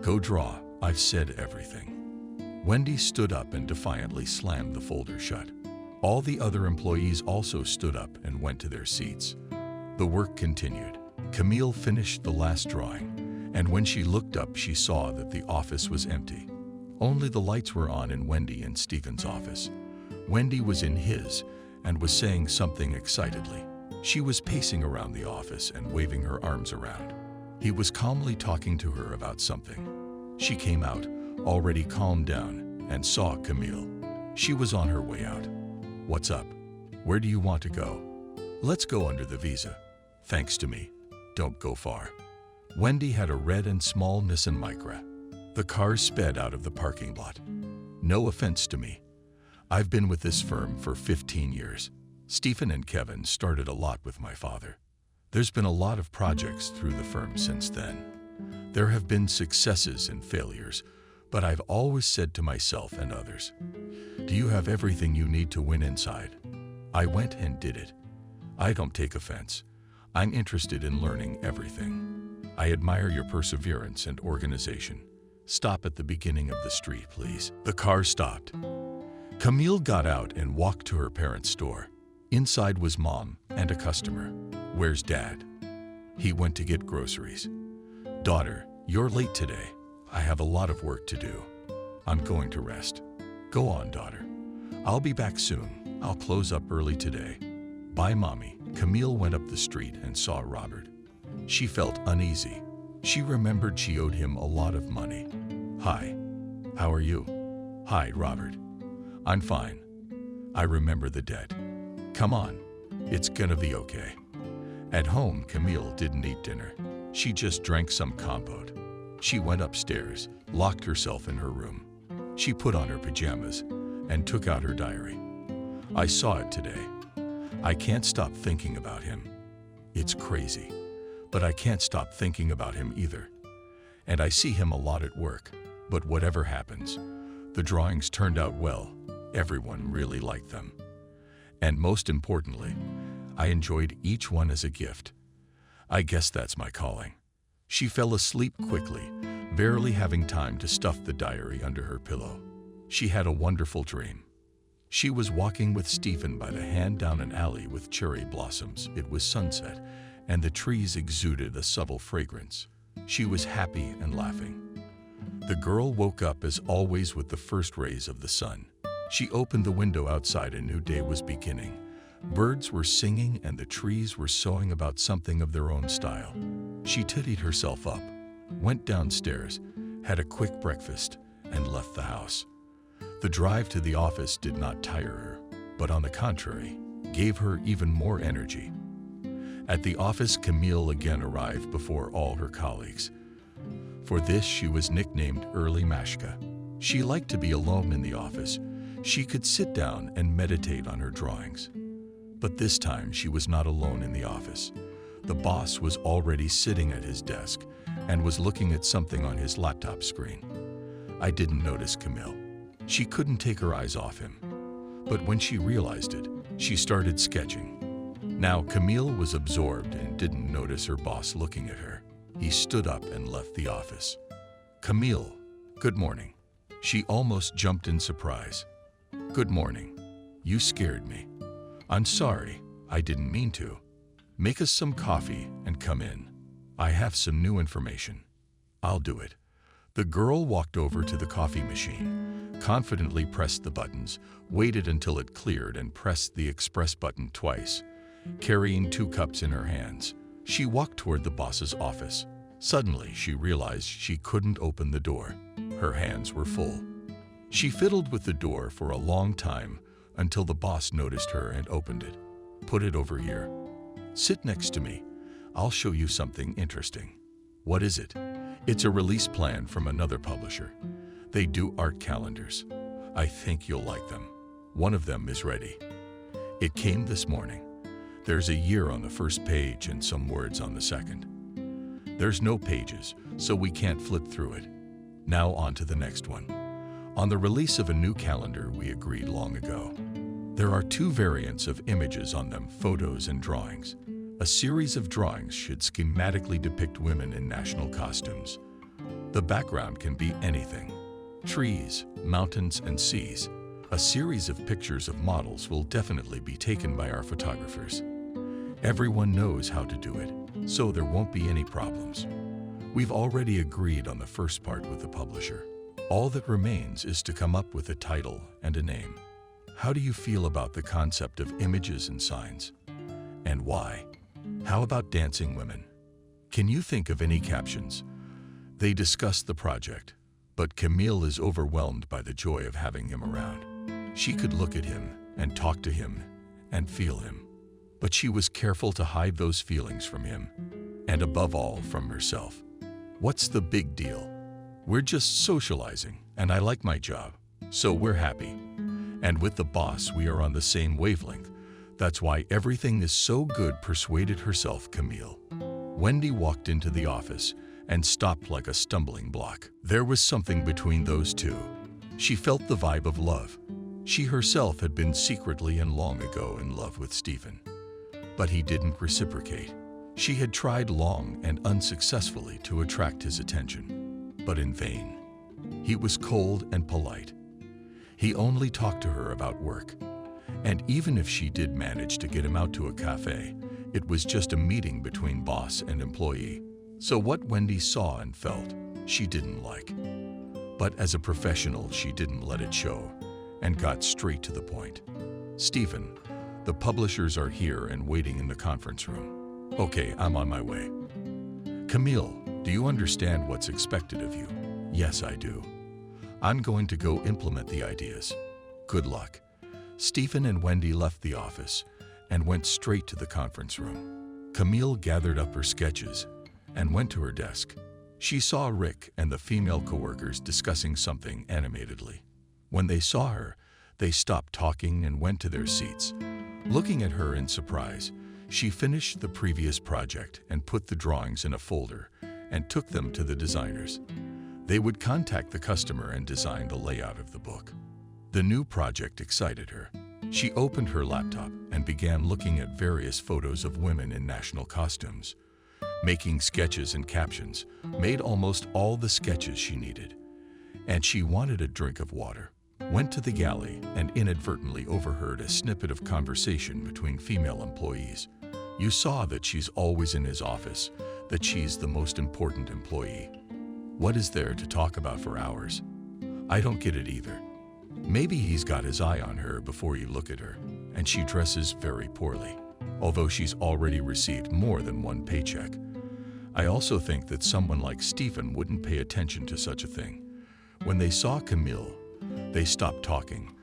Go draw. I've said everything. Wendy stood up and defiantly slammed the folder shut. All the other employees also stood up and went to their seats. The work continued. Camille finished the last drawing, and when she looked up, she saw that the office was empty. Only the lights were on in Wendy and Stephen's office. Wendy was in his and was saying something excitedly. She was pacing around the office and waving her arms around. He was calmly talking to her about something. She came out, already calmed down, and saw Camille. She was on her way out. What's up? Where do you want to go? Let's go under the visa. Thanks to me. Don't go far. Wendy had a red and small Nissan Micra. The car sped out of the parking lot. No offense to me. I've been with this firm for 15 years. Stephen and Kevin started a lot with my father. There's been a lot of projects through the firm since then. There have been successes and failures, but I've always said to myself and others, do you have everything you need to win inside? I went and did it. I don't take offense. I'm interested in learning everything. I admire your perseverance and organization. Stop at the beginning of the street, please. The car stopped. Camille got out and walked to her parents' store. Inside was Mom and a customer. Where's Dad? He went to get groceries. Daughter, you're late today. I have a lot of work to do. I'm going to rest. Go on, daughter. I'll be back soon. I'll close up early today. Bye, Mommy. Camille went up the street and saw Robert. She felt uneasy. She remembered she owed him a lot of money. Hi. How are you? Hi, Robert. I'm fine. I remember the debt. Come on. It's gonna be okay. At home, Camille didn't eat dinner. She just drank some compote. She went upstairs, locked herself in her room. She put on her pajamas and took out her diary. I saw it today. I can't stop thinking about him. It's crazy, but I can't stop thinking about him either. And I see him a lot at work, but whatever happens, the drawings turned out well. Everyone really liked them. And most importantly, I enjoyed each one as a gift. I guess that's my calling. She fell asleep quickly, barely having time to stuff the diary under her pillow. She had a wonderful dream. She was walking with Stephen by the hand down an alley with cherry blossoms. It was sunset, and the trees exuded a subtle fragrance. She was happy and laughing. The girl woke up as always with the first rays of the sun. She opened the window outside. A new day was beginning. Birds were singing and the trees were sewing about something of their own style. She tittied herself up, went downstairs, had a quick breakfast, and left the house. The drive to the office did not tire her, but on the contrary, gave her even more energy. At the office, Camille again arrived before all her colleagues. For this, she was nicknamed Early Mashka. She liked to be alone in the office. She could sit down and meditate on her drawings. But this time, she was not alone in the office. The boss was already sitting at his desk and was looking at something on his laptop screen. I didn't notice Camille. She couldn't take her eyes off him. But when she realized it, she started sketching. Now, Camille was absorbed and didn't notice her boss looking at her. He stood up and left the office. Camille, good morning. She almost jumped in surprise. Good morning. You scared me. I'm sorry. I didn't mean to. Make us some coffee and come in. I have some new information. I'll do it. The girl walked over to the coffee machine, confidently pressed the buttons, waited until it cleared and pressed the express button twice. Carrying 2 cups in her hands, she walked toward the boss's office. Suddenly, she realized she couldn't open the door. Her hands were full. She fiddled with the door for a long time until the boss noticed her and opened it. Put it over here. Sit next to me. I'll show you something interesting. What is it? It's a release plan from another publisher. They do art calendars. I think you'll like them. One of them is ready. It came this morning. There's a year on the first page and some words on the second. There's no pages, so we can't flip through it. Now on to the next one. On the release of a new calendar we agreed long ago. There are 2 variants of images on them, photos and drawings. A series of drawings should schematically depict women in national costumes. The background can be anything: trees, mountains, and seas. A series of pictures of models will definitely be taken by our photographers. Everyone knows how to do it, so there won't be any problems. We've already agreed on the first part with the publisher. All that remains is to come up with a title and a name. How do you feel about the concept of images and signs? And why? How about dancing women? Can you think of any captions? They discuss the project, but Camille is overwhelmed by the joy of having him around. She could look at him and talk to him and feel him, but she was careful to hide those feelings from him, and above all, from herself. What's the big deal? We're just socializing, and I like my job, so we're happy. And with the boss, we are on the same wavelength. That's why everything is so good, persuaded herself Camille. Wendy walked into the office and stopped like a stumbling block. There was something between those two. She felt the vibe of love. She herself had been secretly and long ago in love with Stephen. But he didn't reciprocate. She had tried long and unsuccessfully to attract his attention, but in vain. He was cold and polite. He only talked to her about work. And even if she did manage to get him out to a cafe, it was just a meeting between boss and employee. So what Wendy saw and felt, she didn't like. But as a professional, she didn't let it show and got straight to the point. Stephen, the publishers are here and waiting in the conference room. Okay, I'm on my way. Camille, do you understand what's expected of you? Yes, I do. I'm going to go implement the ideas. Good luck. Stephen and Wendy left the office and went straight to the conference room. Camille gathered up her sketches and went to her desk. She saw Rick and the female coworkers discussing something animatedly. When they saw her, they stopped talking and went to their seats. Looking at her in surprise, she finished the previous project and put the drawings in a folder and took them to the designers. They would contact the customer and design the layout of the book. The new project excited her. She opened her laptop and began looking at various photos of women in national costumes. Making sketches and captions, made almost all the sketches she needed. And she wanted a drink of water. Went to the galley and inadvertently overheard a snippet of conversation between female employees. You saw that she's always in his office, that she's the most important employee. What is there to talk about for hours? I don't get it either. Maybe he's got his eye on her before you look at her, and she dresses very poorly, although she's already received more than one paycheck. I also think that someone like Stephen wouldn't pay attention to such a thing. When they saw Camille, they stopped talking,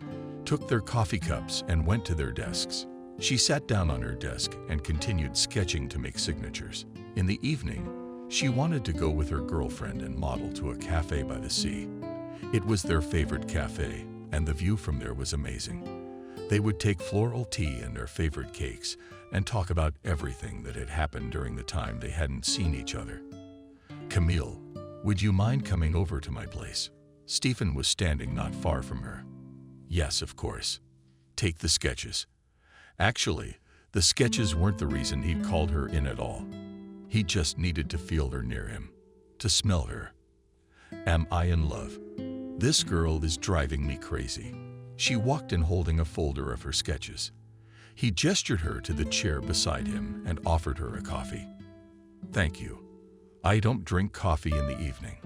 took their coffee cups and went to their desks. She sat down on her desk and continued sketching to make signatures. In the evening, she wanted to go with her girlfriend and model to a cafe by the sea. It was their favorite cafe, and the view from there was amazing. They would take floral tea and their favorite cakes and talk about everything that had happened during the time they hadn't seen each other. Camille, would you mind coming over to my place? Stephen was standing not far from her. Yes, of course. Take the sketches. Actually, the sketches weren't the reason he'd called her in at all. He just needed to feel her near him, to smell her. Am I in love? This girl is driving me crazy. She walked in holding a folder of her sketches. He gestured her to the chair beside him and offered her a coffee. "Thank you. I don't drink coffee in the evening."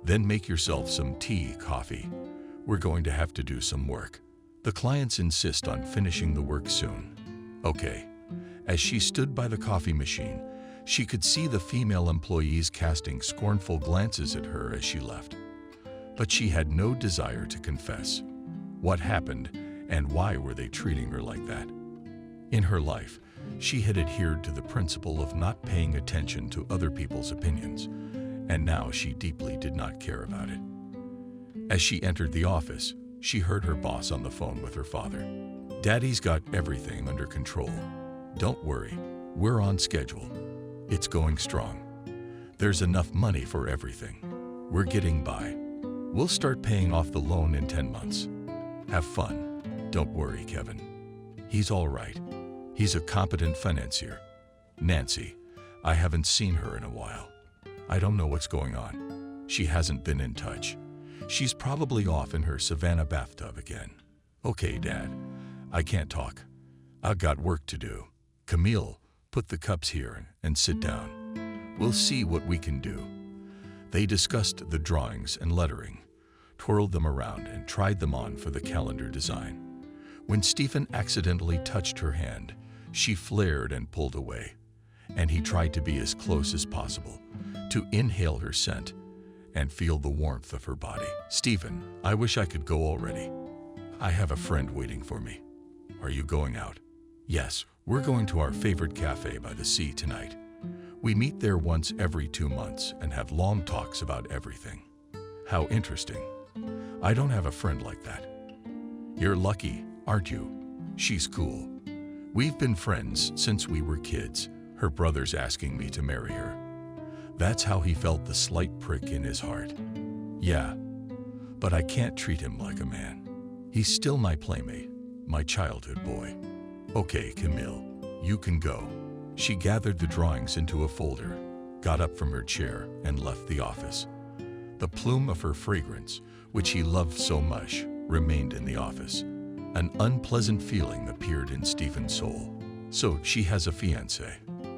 "Then make yourself some tea, coffee. We're going to have to do some work. The clients insist on finishing the work soon." "Okay." As she stood by the coffee machine, she could see the female employees casting scornful glances at her as she left. But she had no desire to confess. What happened, and why were they treating her like that? In her life, she had adhered to the principle of not paying attention to other people's opinions, and now she deeply did not care about it. As she entered the office, she heard her boss on the phone with her father. "Daddy's got everything under control. Don't worry, we're on schedule. It's going strong. There's enough money for everything. We're getting by. We'll start paying off the loan in 10 months. Have fun. Don't worry, Kevin. He's all right. He's a competent financier. Nancy, I haven't seen her in a while. I don't know what's going on. She hasn't been in touch. She's probably off in her Savannah bathtub again. Okay, Dad, I can't talk. I've got work to do. Camille, put the cups here and sit down. We'll see what we can do." They discussed the drawings and lettering, twirled them around and tried them on for the calendar design. When Stephen accidentally touched her hand, she flared and pulled away, and he tried to be as close as possible, to inhale her scent and feel the warmth of her body. "Stephen, I wish I could go already. I have a friend waiting for me. Are you going out?" "Yes, we're going to our favorite cafe by the sea tonight. We meet there once every 2 months and have long talks about everything." "How interesting. I don't have a friend like that." "You're lucky, aren't you? She's cool. We've been friends since we were kids. Her brother's asking me to marry her." That's how he felt the slight prick in his heart. "Yeah, but I can't treat him like a man. He's still my playmate, my childhood boy." "Okay, Camille, you can go." She gathered the drawings into a folder, got up from her chair, and left the office. The plume of her fragrance, which he loved so much, remained in the office. An unpleasant feeling appeared in Stephen's soul. So she has a fiancé.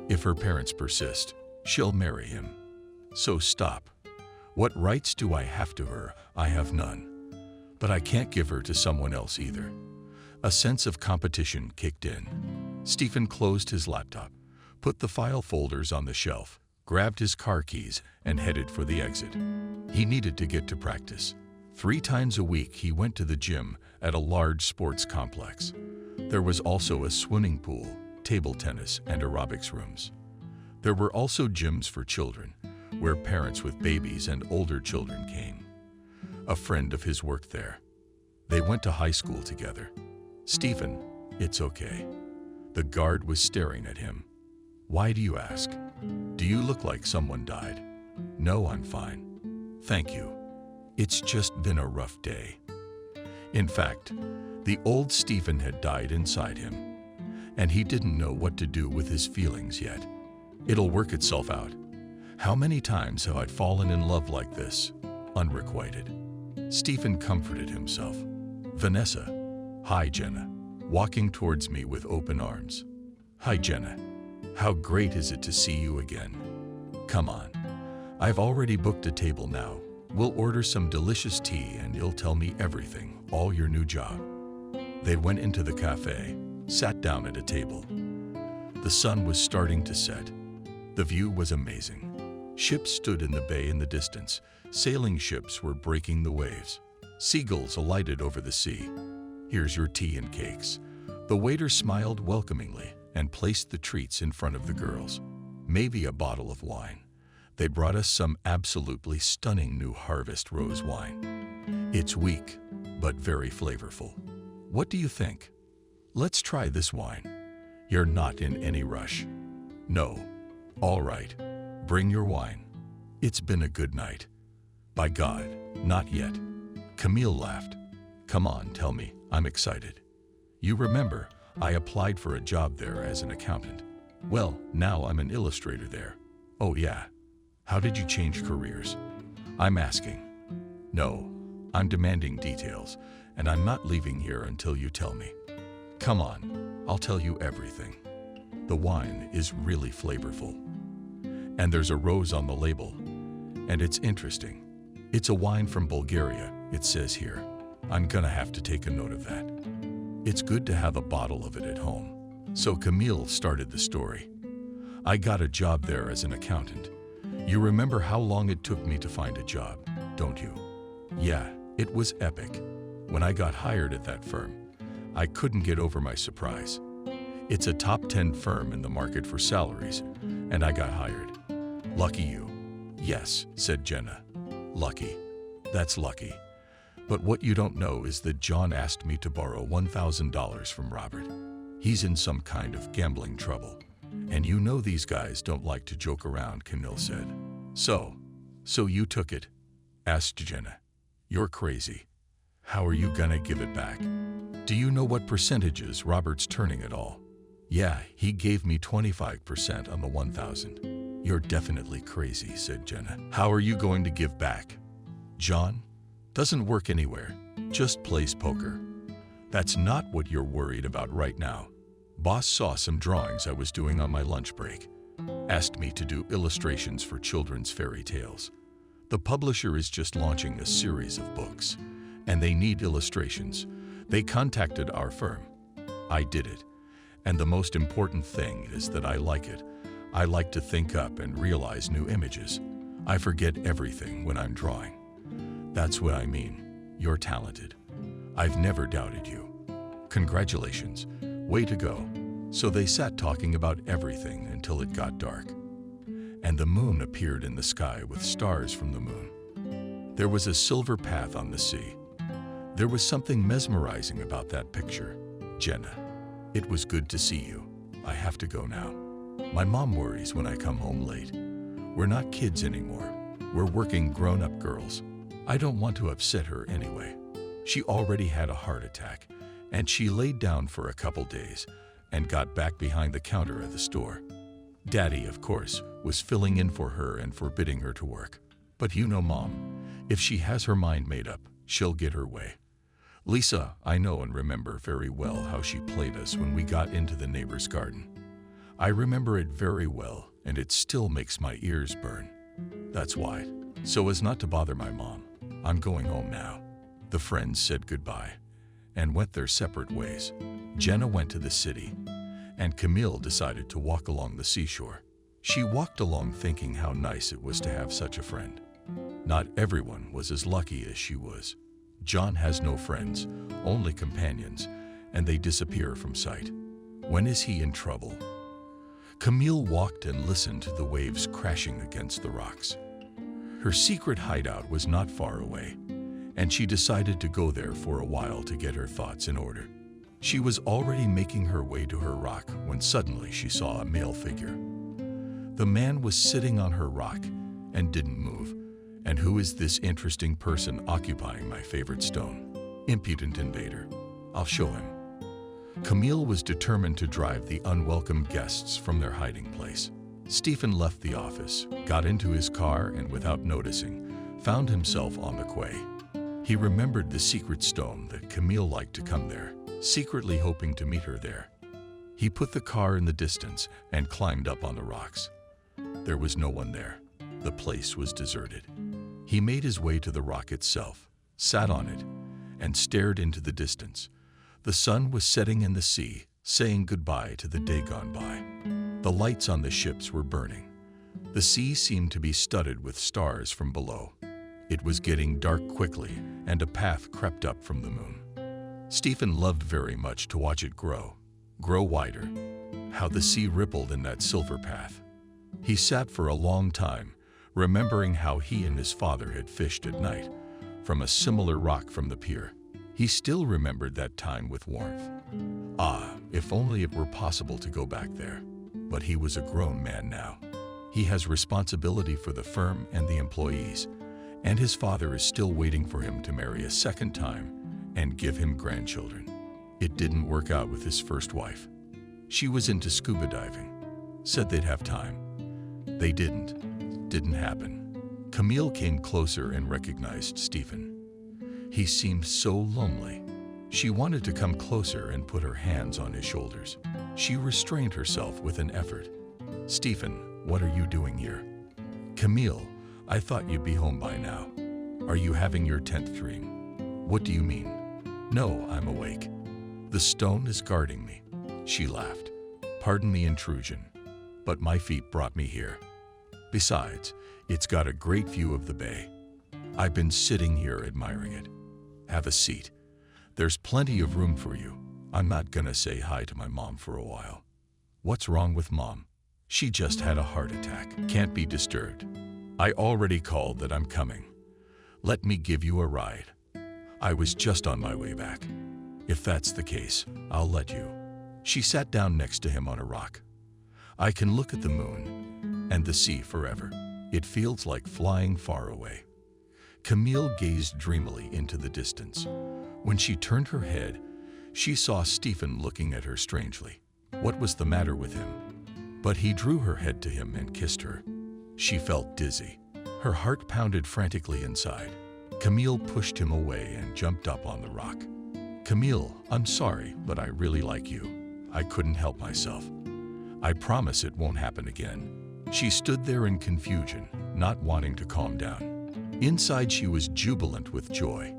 If her parents persist, she'll marry him. So stop. What rights do I have to her? I have none. But I can't give her to someone else either. A sense of competition kicked in. Stephen closed his laptop, put the file folders on the shelf, grabbed his car keys, and headed for the exit. He needed to get to practice. 3 times a week he went to the gym at a large sports complex. There was also a swimming pool, table tennis, and aerobics rooms. There were also gyms for children, where parents with babies and older children came. A friend of his worked there. They went to high school together. "Stephen, it's okay." The guard was staring at him. "Why do you ask? Do you look like someone died?" "No, I'm fine. Thank you. It's just been a rough day." In fact, the old Stephen had died inside him, and he didn't know what to do with his feelings yet. It'll work itself out. How many times have I fallen in love like this, unrequited? Stephen comforted himself. "Vanessa." "Hi, Jenna," walking towards me with open arms. "Hi, Jenna. How great is it to see you again? Come on. I've already booked a table now. We'll order some delicious tea and you'll tell me everything, all your new job." They went into the cafe, sat down at a table. The sun was starting to set. The view was amazing. Ships stood in the bay in the distance. Sailing ships were breaking the waves. Seagulls alighted over the sea. "Here's your tea and cakes." The waiter smiled welcomingly and placed the treats in front of the girls. Maybe a bottle of wine. They brought us some absolutely stunning new Harvest rose wine. It's weak, but very flavorful. What do you think? Let's try this wine. You're not in any rush. No. All right. Bring your wine. It's been a good night. By God, not yet. Camille laughed. Come on, tell me. I'm excited. You remember, I applied for a job there as an accountant. Well, now I'm an illustrator there. Oh yeah. How did you change careers? I'm asking. No, I'm demanding details, and I'm not leaving here until you tell me. Come on, I'll tell you everything. The wine is really flavorful. And there's a rose on the label. And it's interesting. It's a wine from Bulgaria, it says here. I'm gonna have to take a note of that. It's good to have a bottle of it at home. So Camille started the story. I got a job there as an accountant. You remember how long it took me to find a job, don't you? Yeah, it was epic. When I got hired at that firm, I couldn't get over my surprise. It's a top 10 firm in the market for salaries, and I got hired. Lucky you. Yes, said Jenna. Lucky. That's lucky. But what you don't know is that John asked me to borrow $1,000 from Robert. He's in some kind of gambling trouble. And you know these guys don't like to joke around, Camille said. So you took it? Asked Jenna. You're crazy. How are you gonna give it back? Do you know what percentages Robert's turning at all? Yeah, he gave me 25% on the 1,000. You're definitely crazy, said Jenna. How are you going to give back? John doesn't work anywhere, just plays poker. That's not what you're worried about right now. Boss saw some drawings I was doing on my lunch break. Asked me to do illustrations for children's fairy tales. The publisher is just launching a series of books, and they need illustrations. They contacted our firm. I did it. And the most important thing is that I like it. I like to think up and realize new images. I forget everything when I'm drawing. That's what I mean. You're talented. I've never doubted you. Congratulations. Way to go. So they sat talking about everything until it got dark. And the moon appeared in the sky with stars from the moon. There was a silver path on the sea. There was something mesmerizing about that picture. Jenna, it was good to see you. I have to go now. My mom worries when I come home late. We're not kids anymore. We're working grown-up girls. I don't want to upset her anyway. She already had a heart attack, and she laid down for a couple days and got back behind the counter at the store. Daddy, of course, was filling in for her and forbidding her to work. But you know Mom, if she has her mind made up, she'll get her way. Lisa, I know and remember very well how she played us when we got into the neighbor's garden. I remember it very well, and it still makes my ears burn. That's why. So as not to bother my mom, I'm going home now. The friends said goodbye and went their separate ways. Jenna went to the city, and Camille decided to walk along the seashore. She walked along thinking how nice it was to have such a friend. Not everyone was as lucky as she was. John has no friends, only companions, and they disappear from sight. When is he in trouble? Camille walked and listened to the waves crashing against the rocks. Her secret hideout was not far away, and she decided to go there for a while to get her thoughts in order. She was already making her way to her rock when suddenly she saw a male figure. The man was sitting on her rock and didn't move. And who is this interesting person occupying my favorite stone? Impudent invader. I'll show him. Camille was determined to drive the unwelcome guests from their hiding place. Stephen left the office, got into his car, and without noticing, found himself on the quay. He remembered the secret stone that Camille liked to come there, secretly hoping to meet her there. He put the car in the distance and climbed up on the rocks. There was no one there. The place was deserted. He made his way to the rock itself, sat on it, and stared into the distance. The sun was setting in the sea, saying goodbye to the day gone by. The lights on the ships were burning. The sea seemed to be studded with stars from below. It was getting dark quickly, and a path crept up from the moon. Stephen loved very much to watch it grow wider, how the sea rippled in that silver path. He sat for a long time, remembering how he and his father had fished at night from a similar rock from the pier. He still remembered that time with warmth. Ah, if only it were possible to go back there. But he was a grown man now. He has responsibility for the firm and the employees, and his father is still waiting for him to marry a second time and give him grandchildren. It didn't work out with his first wife. She was into scuba diving, said they'd have time. They didn't happen. Camille came closer and recognized Stephen. He seemed so lonely. She wanted to come closer and put her hands on his shoulders. She restrained herself with an effort. "Stephen, what are you doing here?" "Camille, I thought you'd be home by now. Are you having your 10th dream?" "What do you mean?" "No, I'm awake. The stone is guarding me." She laughed. "Pardon the intrusion, but my feet brought me here. Besides, it's got a great view of the bay. I've been sitting here admiring it. Have a seat. There's plenty of room for you. I'm not gonna say hi to my mom for a while." "What's wrong with Mom?" "She just had a heart attack. Can't be disturbed. I already called that I'm coming. Let me give you a ride. I was just on my way back." "If that's the case, I'll let you." She sat down next to him on a rock. "I can look at the moon and the sea forever. It feels like flying far away." Camille gazed dreamily into the distance. When she turned her head, she saw Stephen looking at her strangely. What was the matter with him? But he drew her head to him and kissed her. She felt dizzy. Her heart pounded frantically inside. Camille pushed him away and jumped up on the rock. "Camille, I'm sorry, but I really like you. I couldn't help myself. I promise it won't happen again." She stood there in confusion, not wanting to calm down. Inside she was jubilant with joy.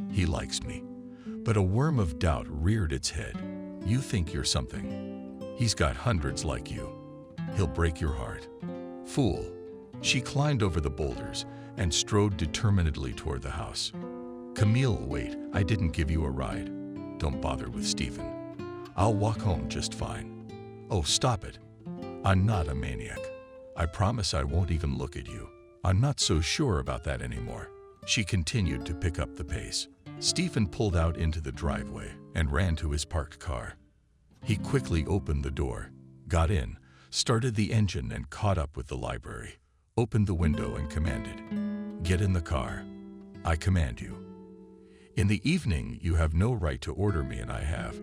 He likes me. But a worm of doubt reared its head. You think you're something. He's got hundreds like you. He'll break your heart. Fool. She climbed over the boulders and strode determinedly toward the house. Camille, wait, I didn't give you a ride. Don't bother with Stephen. I'll walk home just fine. Oh, stop it. I'm not a maniac. I promise I won't even look at you. I'm not so sure about that anymore. She continued to pick up the pace. Stephen pulled out into the driveway and ran to his parked car. He quickly opened the door, got in, started the engine and caught up with the library, opened the window and commanded, "Get in the car. I command you. In the evening, you have no right to order me, and I have,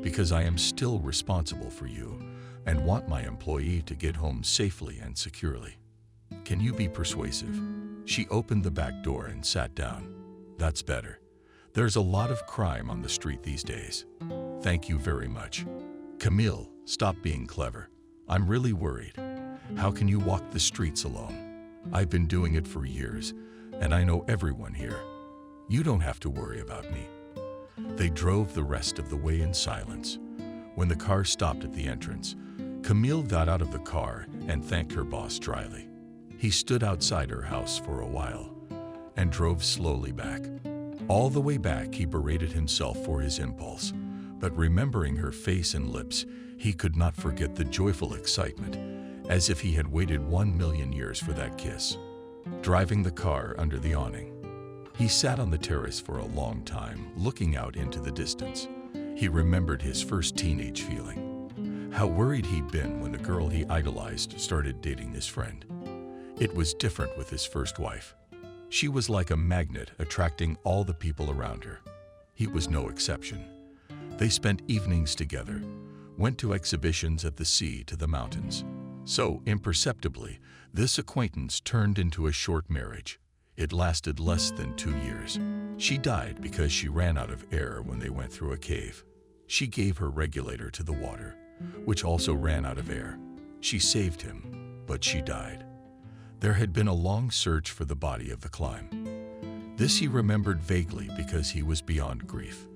because I am still responsible for you and want my employee to get home safely and securely. Can you be persuasive?" She opened the back door and sat down. "That's better. There's a lot of crime on the street these days. Thank you very much. Camille, stop being clever. I'm really worried. How can you walk the streets alone? I've been doing it for years, and I know everyone here. You don't have to worry about me." They drove the rest of the way in silence. When the car stopped at the entrance, Camille got out of the car and thanked her boss dryly. He stood outside her house for a while and drove slowly back. All the way back, he berated himself for his impulse, but remembering her face and lips, he could not forget the joyful excitement, as if he had waited 1,000,000 years for that kiss. Driving the car under the awning, he sat on the terrace for a long time, looking out into the distance. He remembered his first teenage feeling. How worried he'd been when the girl he idolized started dating his friend. It was different with his first wife. She was like a magnet attracting all the people around her. He was no exception. They spent evenings together, went to exhibitions at the sea to the mountains. So, imperceptibly, this acquaintance turned into a short marriage. It lasted less than 2 years. She died because she ran out of air when they went through a cave. She gave her regulator to the water, which also ran out of air. She saved him, but she died. There had been a long search for the body of the climb. This he remembered vaguely because he was beyond grief.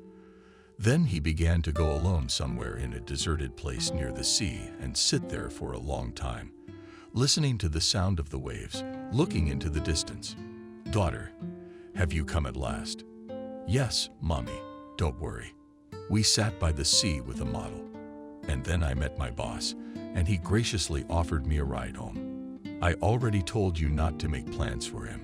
Then he began to go alone somewhere in a deserted place near the sea and sit there for a long time, listening to the sound of the waves, looking into the distance. "Daughter, have you come at last?" "Yes, Mommy, don't worry. We sat by the sea with a model. And then I met my boss, and he graciously offered me a ride home. I already told you not to make plans for him.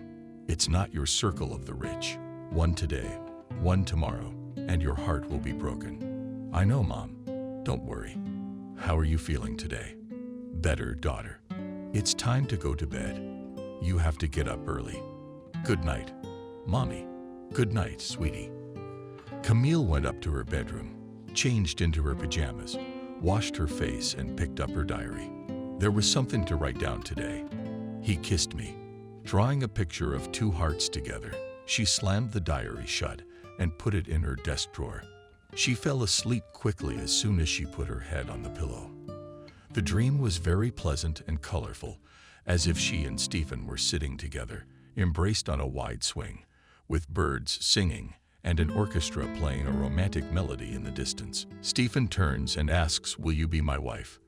It's not your circle of the rich. One today, one tomorrow, and your heart will be broken." "I know, Mom. Don't worry. How are you feeling today?" "Better, daughter. It's time to go to bed. You have to get up early. Good night, Mommy." "Good night, sweetie." Camille went up to her bedroom, changed into her pajamas, washed her face, and picked up her diary. There was something to write down today. He kissed me. Drawing a picture of 2 hearts together, she slammed the diary shut and put it in her desk drawer. She fell asleep quickly as soon as she put her head on the pillow. The dream was very pleasant and colorful, as if she and Stephen were sitting together, embraced on a wide swing, with birds singing and an orchestra playing a romantic melody in the distance. Stephen turns and asks, "Will you be my wife?"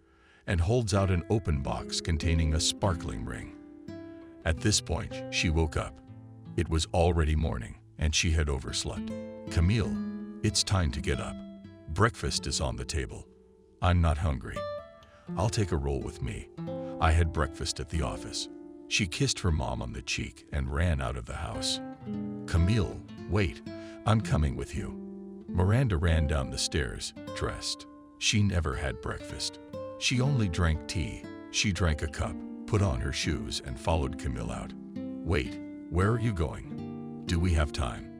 and holds out an open box containing a sparkling ring. At this point, she woke up. It was already morning, and she had overslept. "Camille, it's time to get up. Breakfast is on the table. I'm not hungry. I'll take a roll with me. I had breakfast at the office." She kissed her mom on the cheek and ran out of the house. "Camille, wait, I'm coming with you." Miranda ran down the stairs, dressed. She never had breakfast. She only drank tea. She drank a cup, put on her shoes, and followed Camille out. "Wait, where are you going? Do we have time?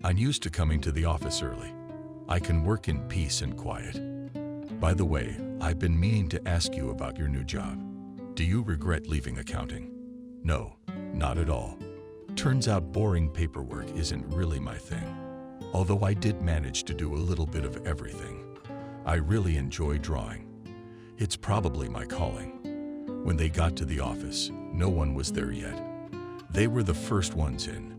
I'm used to coming to the office early. I can work in peace and quiet. By the way, I've been meaning to ask you about your new job. Do you regret leaving accounting?" "No, not at all. Turns out boring paperwork isn't really my thing. Although I did manage to do a little bit of everything. I really enjoy drawing. It's probably my calling." When they got to the office, no one was there yet. They were the first ones in.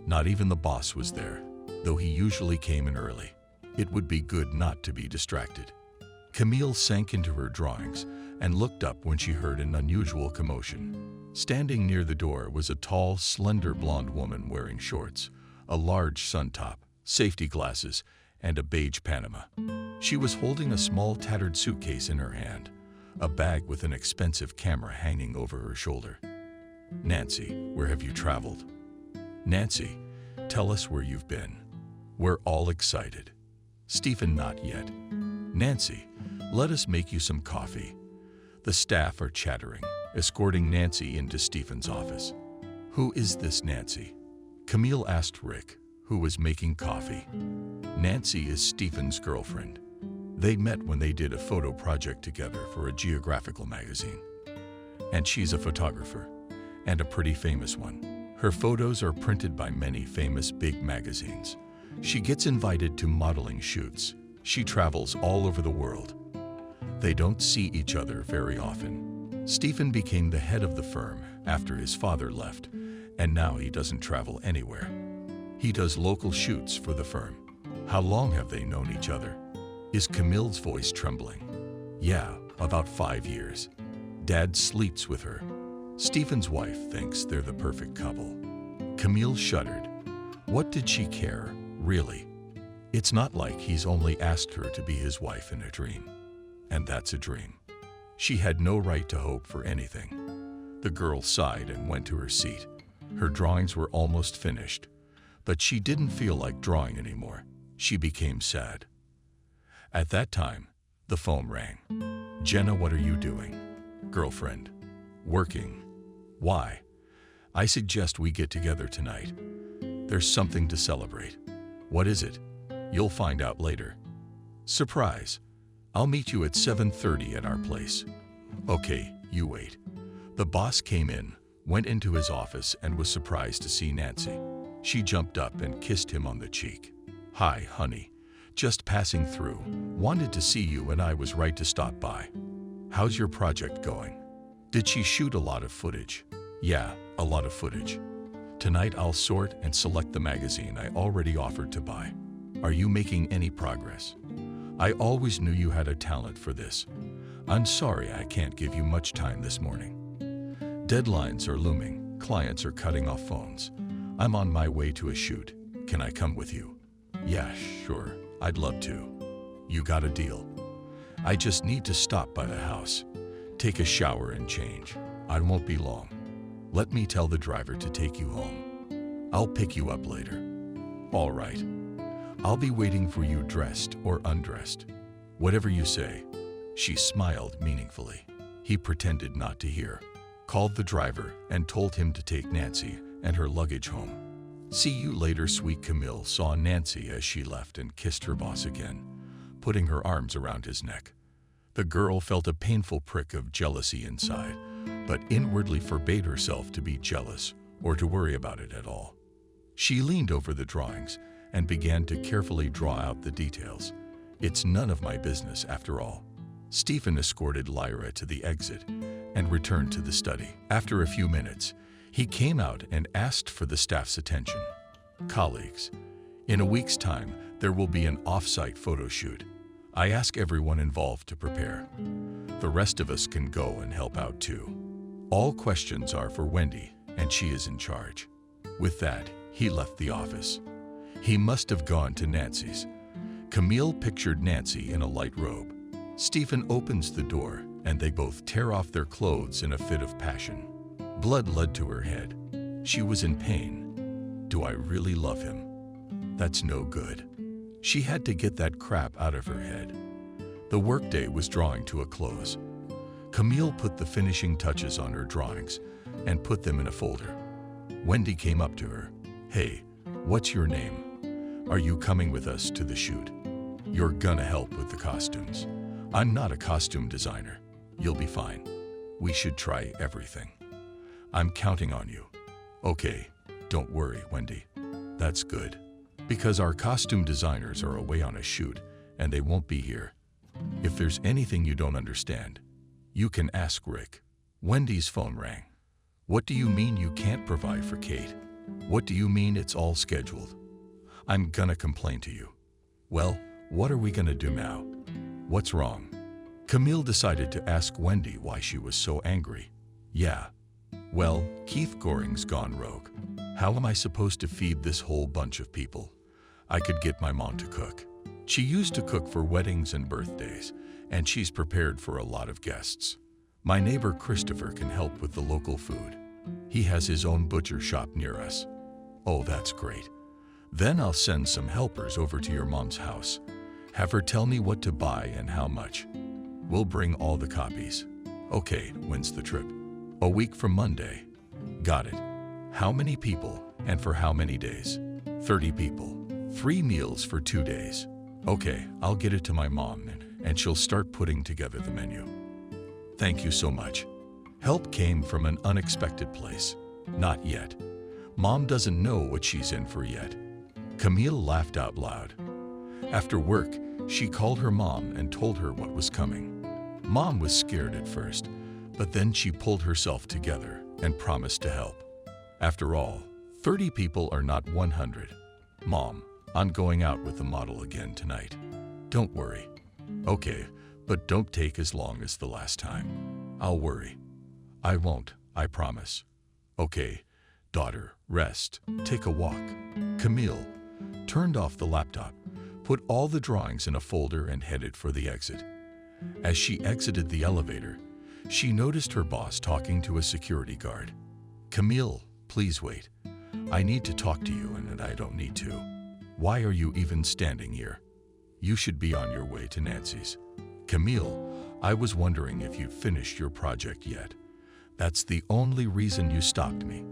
Not even the boss was there, though he usually came in early. It would be good not to be distracted. Camille sank into her drawings and looked up when she heard an unusual commotion. Standing near the door was a tall, slender blonde woman wearing shorts, a large sun top, safety glasses, and a beige Panama. She was holding a small tattered suitcase in her hand, a bag with an expensive camera hanging over her shoulder. "Nancy, where have you traveled?" "Nancy, tell us where you've been. We're all excited." "Stephen, not yet." "Nancy, let us make you some coffee." The staff are chattering, escorting Nancy into Stephen's office. "Who is this Nancy?" Camille asked Rick, who was making coffee. "Nancy is Stephen's girlfriend. They met when they did a photo project together for a geographical magazine. And she's a photographer, and a pretty famous one. Her photos are printed by many famous big magazines. She gets invited to modeling shoots. She travels all over the world. They don't see each other very often. Stephen became the head of the firm after his father left, and now he doesn't travel anywhere. He does local shoots for the firm." "How long have they known each other?" Is Camille's voice trembling? "Yeah, about 5 years. Dad sleeps with her. Stephen's wife thinks they're the perfect couple." Camille shuddered. What did she care, really? It's not like he's only asked her to be his wife in a dream. And that's a dream. She had no right to hope for anything. The girl sighed and went to her seat. Her drawings were almost finished, but she didn't feel like drawing anymore. She became sad. At that time, the phone rang. "Jenna, what are you doing?" "Girlfriend." "Working." "Why?" "I suggest we get together tonight. There's something to celebrate." "What is it?" "You'll find out later." "Surprise. I'll meet you at 7:30 at our place." "Okay, you wait." The boss came in, went into his office, and was surprised to see Nancy. She jumped up and kissed him on the cheek. "Hi, honey. Just passing through. Wanted to see you and I was right to stop by. How's your project going?" "Did she shoot a lot of footage?" "Yeah, a lot of footage. Tonight I'll sort and select the magazine I already offered to buy." "Are you making any progress?" "I always knew you had a talent for this. I'm sorry I can't give you much time this morning. Deadlines are looming. Clients are cutting off phones. I'm on my way to a shoot. Can I come with you?" "Yeah, sure. I'd love to." "You got a deal. I just need to stop by the house, take a shower and change. I won't be long. Let me tell the driver to take you home. I'll pick you up later." "All right. I'll be waiting for you dressed or undressed. Whatever you say." She smiled meaningfully. He pretended not to hear, called the driver, and told him to take Nancy and her luggage home. "See you later, sweet." Camille saw Nancy as she left and kissed her boss again, putting her arms around his neck. The girl felt a painful prick of jealousy inside, but inwardly forbade herself to be jealous or to worry about it at all. She leaned over the drawings and began to carefully draw out the details, It's none of my business after all. Stephen escorted Lyra to the exit and returned to the study. After a few minutes, he came out and asked for the staff's attention. Colleagues, in a week's time, there will be an off-site photo shoot. I ask everyone involved to prepare. The rest of us can go and help out too. All questions are for Wendy, and she is in charge. With that, he left the office. He must have gone to Nancy's. Camille pictured Nancy in a light robe. Stephen opens the door, and they both tear off their clothes in a fit of passion. Blood led to her head. She was in pain. Do I really love him? That's no good. She had to get that crap out of her head. The workday was drawing to a close. Camille put the finishing touches on her drawings and put them in a folder. Wendy came up to her. Hey, what's your name? Are you coming with us to the shoot? You're gonna help with the costumes. I'm not a costume designer. You'll be fine. We should try everything. I'm counting on you. Okay, don't worry, Wendy. That's good. Because our costume designers are away on a shoot and they won't be here. If there's anything you don't understand, you can ask Rick. Wendy's phone rang. What do you mean you can't provide for Kate? What do you mean it's all scheduled? I'm gonna complain to you. Well, what are we gonna do now? What's wrong? Camille decided to ask Wendy why she was so angry. Yeah. Well, Keith Goring's gone rogue. How am I supposed to feed this whole bunch of people? I could get my mom to cook. She used to cook for weddings and birthdays, and she's prepared for a lot of guests. My neighbor Christopher can help with the local food. He has his own butcher shop near us. Oh, that's great. Then I'll send some helpers over to your mom's house. Have her tell me what to buy and how much. We'll bring all the copies. Okay, when's the trip? A week from Monday. Got it. How many people and for how many days? 30 people. 3 meals for 2 days. Okay, I'll get it to my mom and she'll start putting together the menu. Thank you so much. Help came from an unexpected place. Not yet. Mom doesn't know what she's in for yet. Camille laughed out loud. After work, she called her mom and told her what was coming. Mom was scared at first, but then she pulled herself together and promised to help. After all, 30 people are not 100. Mom, I'm going out with the model again tonight. Don't worry. Okay, but don't take as long as the last time. I'll worry. I won't, I promise. Okay, daughter, rest, take a walk. Camille turned off the laptop, put all the drawings in a folder and headed for the exit. As she exited the elevator, she noticed her boss talking to a security guard. Camille, please wait. I need to talk to you and I don't need to. Why are you even standing here? You should be on your way to Nancy's. Camille, I was wondering if you'd finished your project yet. That's the only reason you stopped me.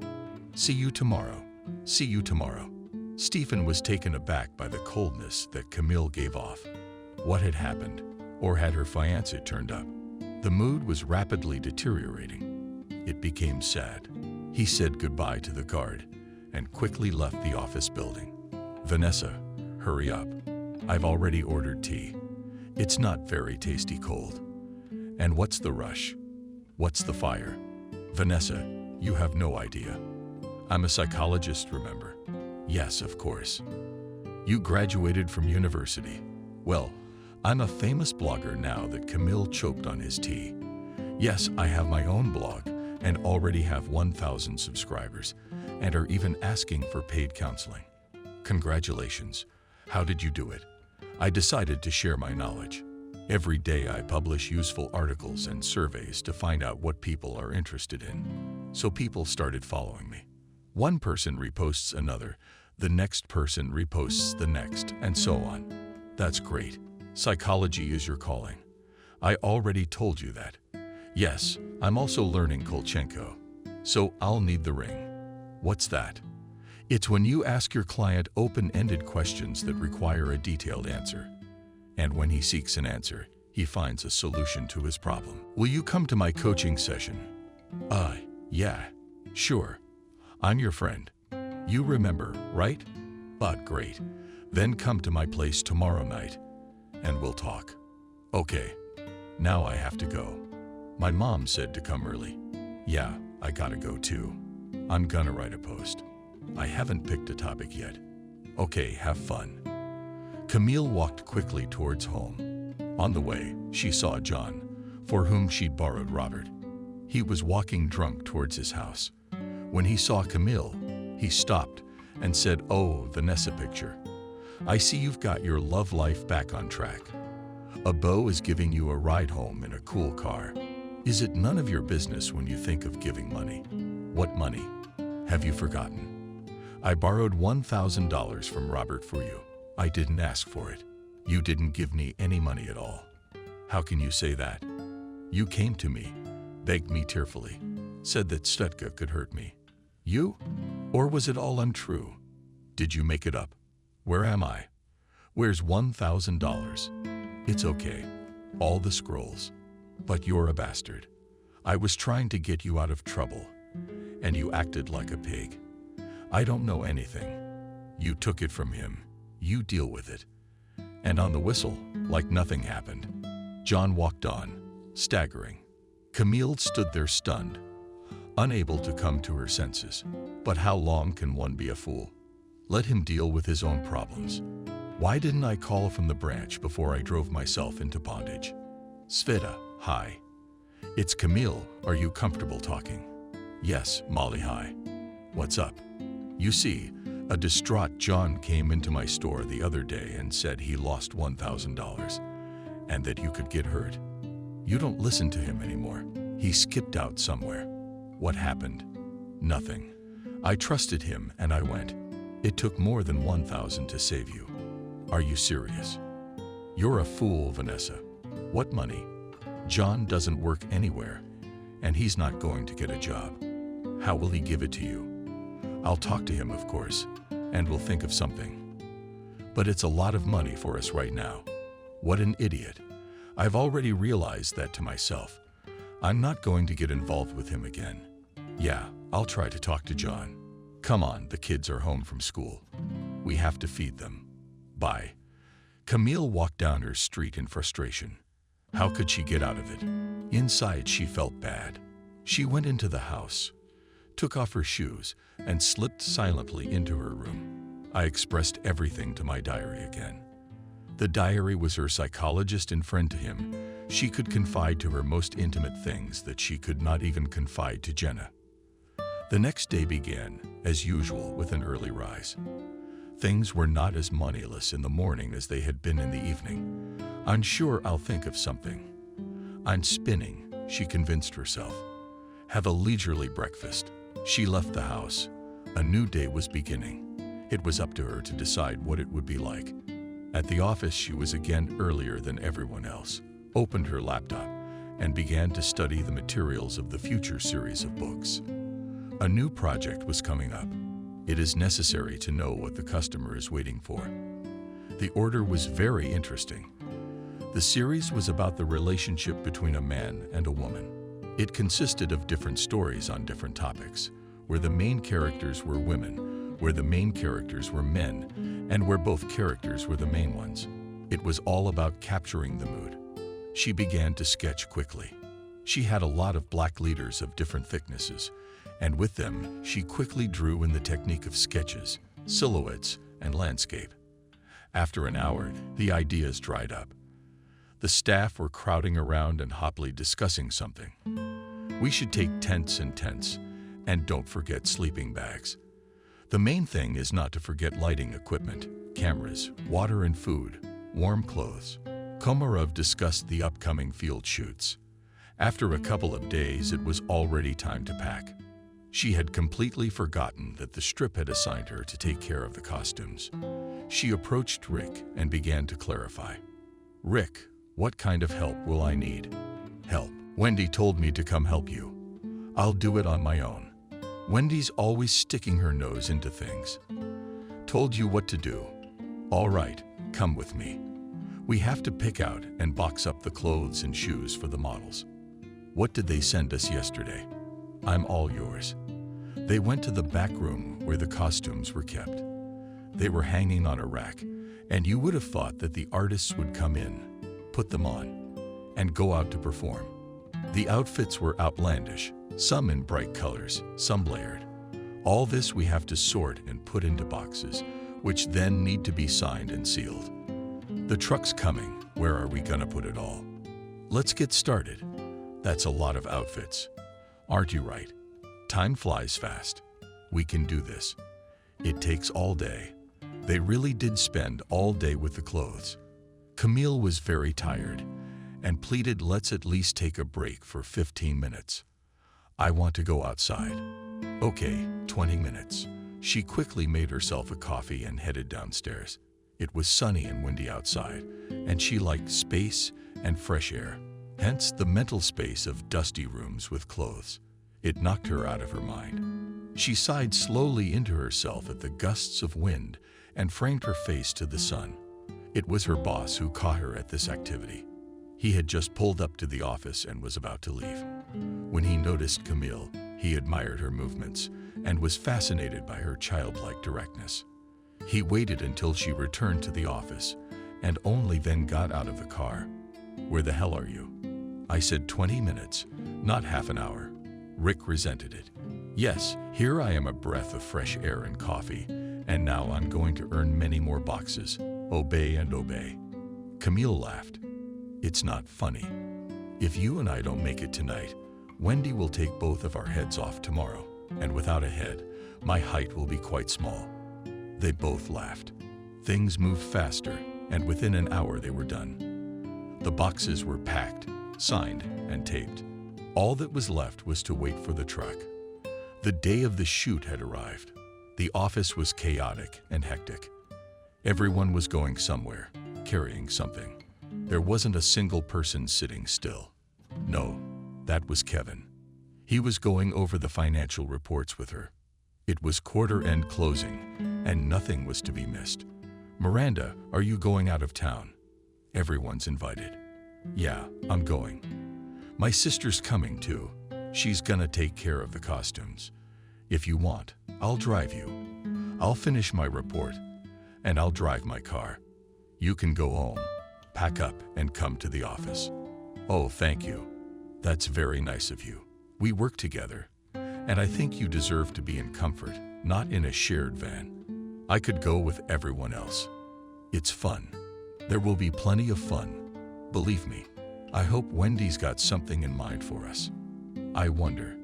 See you tomorrow. See you tomorrow. Stephen was taken aback by the coldness that Camille gave off. What had happened? Or had her fiancé turned up? The mood was rapidly deteriorating. It became sad. He said goodbye to the guard and quickly left the office building. Vanessa, hurry up. I've already ordered tea. It's not very tasty cold. And what's the rush? What's the fire? Vanessa, you have no idea. I'm a psychologist, remember? Yes, of course. You graduated from university. Well, I'm a famous blogger now that Camille choked on his tea. Yes, I have my own blog and already have 1,000 subscribers and are even asking for paid counseling. Congratulations. How did you do it? I decided to share my knowledge. Every day I publish useful articles and surveys to find out what people are interested in. So people started following me. One person reposts another, the next person reposts the next, and so on. That's great. Psychology is your calling. I already told you that. Yes, I'm also learning Kolchenko. So I'll need the ring. What's that? It's when you ask your client open-ended questions that require a detailed answer. And when he seeks an answer, he finds a solution to his problem. Will you come to my coaching session? Yeah, sure. I'm your friend. You remember, right? But great. Then come to my place tomorrow night. and we'll talk. Okay, now I have to go. My mom said to come early. Yeah, I gotta go too. I'm gonna write a post. I haven't picked a topic yet. Okay, have fun. Camille walked quickly towards home. On the way, she saw John, for whom she'd borrowed Robert. He was walking drunk towards his house. When he saw Camille, he stopped and said, "Oh, Vanessa picture. I see you've got your love life back on track. A beau is giving you a ride home in a cool car. Is it none of your business when you think of giving money? What money? Have you forgotten? I borrowed $1,000 from Robert for you. I didn't ask for it. You didn't give me any money at all. How can you say that? You came to me, begged me tearfully, said that Stetka could hurt me. You? Or was it all untrue? Did you make it up? Where am I? Where's $1,000? It's okay. All the scrolls. But you're a bastard. I was trying to get you out of trouble, and you acted like a pig. I don't know anything. You took it from him. You deal with it." And on the whistle, like nothing happened, John walked on, staggering. Camille stood there stunned, unable to come to her senses. But how long can one be a fool? Let him deal with his own problems. Why didn't I call from the branch before I drove myself into bondage? Sveta, hi. It's Camille. Are you comfortable talking? Yes, Molly, hi. What's up? You see, a distraught John came into my store the other day and said he lost $1,000 and that you could get hurt. You don't listen to him anymore. He skipped out somewhere. What happened? Nothing. I trusted him and I went. It took more than $1,000 to save you. Are you serious? You're a fool, Vanessa. What money? John doesn't work anywhere, and he's not going to get a job. How will he give it to you? I'll talk to him, of course, and we'll think of something. But it's a lot of money for us right now. What an idiot. I've already realized that to myself. I'm not going to get involved with him again. Yeah, I'll try to talk to John. Come on, the kids are home from school. We have to feed them. Bye. Camille walked down her street in frustration. How could she get out of it? Inside, she felt bad. She went into the house, took off her shoes, and slipped silently into her room. I expressed everything to my diary again. The diary was her psychologist and friend to him. She could confide to her most intimate things that she could not even confide to Jenna. The next day began, as usual, with an early rise. Things were not as moneyless in the morning as they had been in the evening. I'm sure I'll think of something. I'm spinning, she convinced herself. Have a leisurely breakfast. She left the house. A new day was beginning. It was up to her to decide what it would be like. At the office, she was again earlier than everyone else, opened her laptop, and began to study the materials of the future series of books. A new project was coming up. It is necessary to know what the customer is waiting for. The order was very interesting. The series was about the relationship between a man and a woman. It consisted of different stories on different topics, where the main characters were women, where the main characters were men, and where both characters were the main ones. It was all about capturing the mood. She began to sketch quickly. She had a lot of black leaders of different thicknesses, and with them, she quickly drew in the technique of sketches, silhouettes, and landscape. After an hour, the ideas dried up. The staff were crowding around and hotly discussing something. We should take tents, and don't forget sleeping bags. The main thing is not to forget lighting equipment, cameras, water and food, warm clothes. Komarov discussed the upcoming field shoots. After a couple of days, it was already time to pack. She had completely forgotten that the strip had assigned her to take care of the costumes. She approached Rick and began to clarify. Rick, what kind of help will I need? Help. Wendy told me to come help you. I'll do it on my own. Wendy's always sticking her nose into things. Told you what to do. All right, come with me. We have to pick out and box up the clothes and shoes for the models. What did they send us yesterday? I'm all yours. They went to the back room where the costumes were kept. They were hanging on a rack, and you would have thought that the artists would come in, put them on, and go out to perform. The outfits were outlandish, some in bright colors, some layered. All this we have to sort and put into boxes, which then need to be signed and sealed. The truck's coming. Where are we gonna put it all? Let's get started. That's a lot of outfits. Aren't you right? Time flies fast. We can do this. It takes all day. They really did spend all day with the clothes. Camille was very tired and pleaded, let's at least take a break for 15 minutes. I want to go outside. Okay, 20 minutes. She quickly made herself a coffee and headed downstairs. It was sunny and windy outside, and she liked space and fresh air, hence the mental space of dusty rooms with clothes. It knocked her out of her mind. She sighed slowly into herself at the gusts of wind and framed her face to the sun. It was her boss who caught her at this activity. He had just pulled up to the office and was about to leave. When he noticed Camille, he admired her movements and was fascinated by her childlike directness. He waited until she returned to the office and only then got out of the car. Where the hell are you? I said 20 minutes, not half an hour. Rick resented it. Yes, here I am, a breath of fresh air and coffee, and now I'm going to earn many more boxes. Obey and obey. Camille laughed. It's not funny. If you and I don't make it tonight, Wendy will take both of our heads off tomorrow, and without a head, my height will be quite small. They both laughed. Things moved faster, and within an hour they were done. The boxes were packed, signed, and taped. All that was left was to wait for the truck. The day of the shoot had arrived. The office was chaotic and hectic. Everyone was going somewhere, carrying something. There wasn't a single person sitting still. No, that was Kevin. He was going over the financial reports with her. It was quarter-end closing, and nothing was to be missed. Miranda, are you going out of town? Everyone's invited. Yeah, I'm going. My sister's coming too. She's gonna take care of the costumes. If you want, I'll drive you. I'll finish my report, and I'll drive my car. You can go home, pack up, and come to the office. Oh, thank you. That's very nice of you. We work together, and I think you deserve to be in comfort, not in a shared van. I could go with everyone else. It's fun. There will be plenty of fun. Believe me, I hope Wendy's got something in mind for us. I wonder.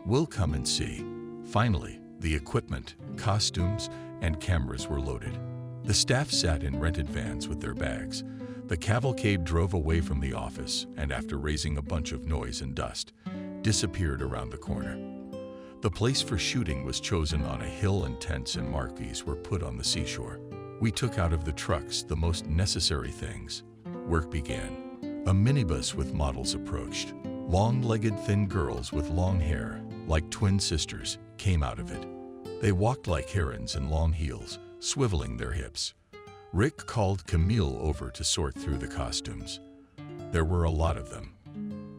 We'll come and see. Finally, the equipment, costumes, and cameras were loaded. The staff sat in rented vans with their bags. The cavalcade drove away from the office and, after raising a bunch of noise and dust, disappeared around the corner. The place for shooting was chosen on a hill, and tents and marquees were put on the seashore. We took out of the trucks the most necessary things. Work began. A minibus with models approached. Long-legged, thin girls with long hair, like twin sisters, came out of it. They walked like herons in long heels, swiveling their hips. Rick called Camille over to sort through the costumes. There were a lot of them.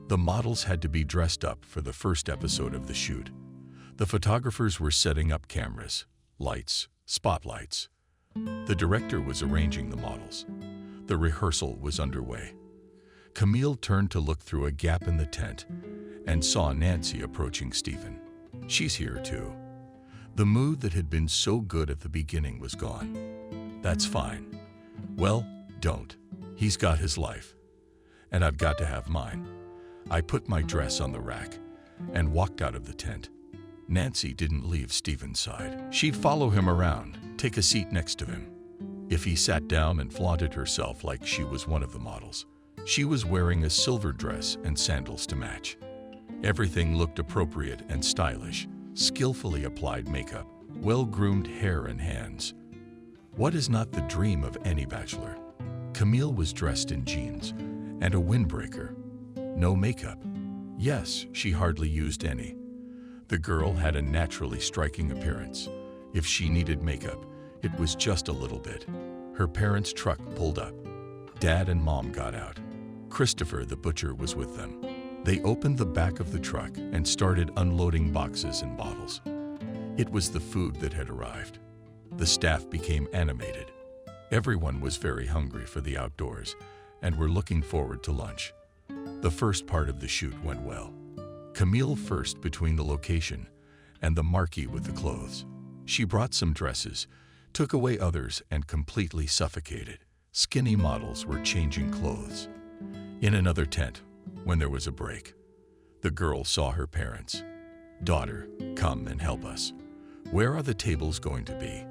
The models had to be dressed up for the first episode of the shoot. The photographers were setting up cameras, lights, spotlights. The director was arranging the models. The rehearsal was underway. Camille turned to look through a gap in the tent and saw Nancy approaching Stephen. She's here too. The mood that had been so good at the beginning was gone. That's fine. Well, don't. He's got his life, and I've got to have mine. I put my dress on the rack and walked out of the tent. Nancy didn't leave Stephen's side. She'd follow him around, take a seat next to him. If he sat down and flaunted herself like she was one of the models. She was wearing a silver dress and sandals to match. Everything looked appropriate and stylish, skillfully applied makeup, well-groomed hair and hands. What is not the dream of any bachelor? Camille was dressed in jeans and a windbreaker. No makeup. Yes, she hardly used any. The girl had a naturally striking appearance. If she needed makeup, it was just a little bit. Her parents' truck pulled up. Dad and Mom got out. Christopher the butcher was with them. They opened the back of the truck and started unloading boxes and bottles. It was the food that had arrived. The staff became animated. Everyone was very hungry for the outdoors and were looking forward to lunch. The first part of the shoot went well. Camille first between the location and the marquee with the clothes. She brought some dresses, took away others, and completely suffocated. Skinny models were changing clothes. In another tent, when there was a break, the girl saw her parents. "Daughter, come and help us. Where are the tables going to be?"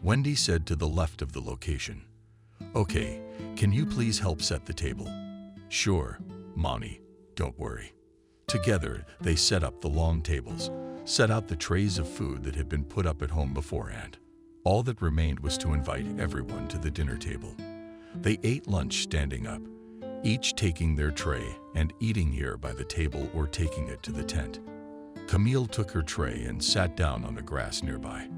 Wendy said to the left of the location. "Okay, can you please help set the table?" "Sure, Mommy, don't worry." Together, they set up the long tables, set out the trays of food that had been put up at home beforehand. All that remained was to invite everyone to the dinner table. They ate lunch standing up, each taking their tray and eating here by the table or taking it to the tent. Camille took her tray and sat down on the grass nearby.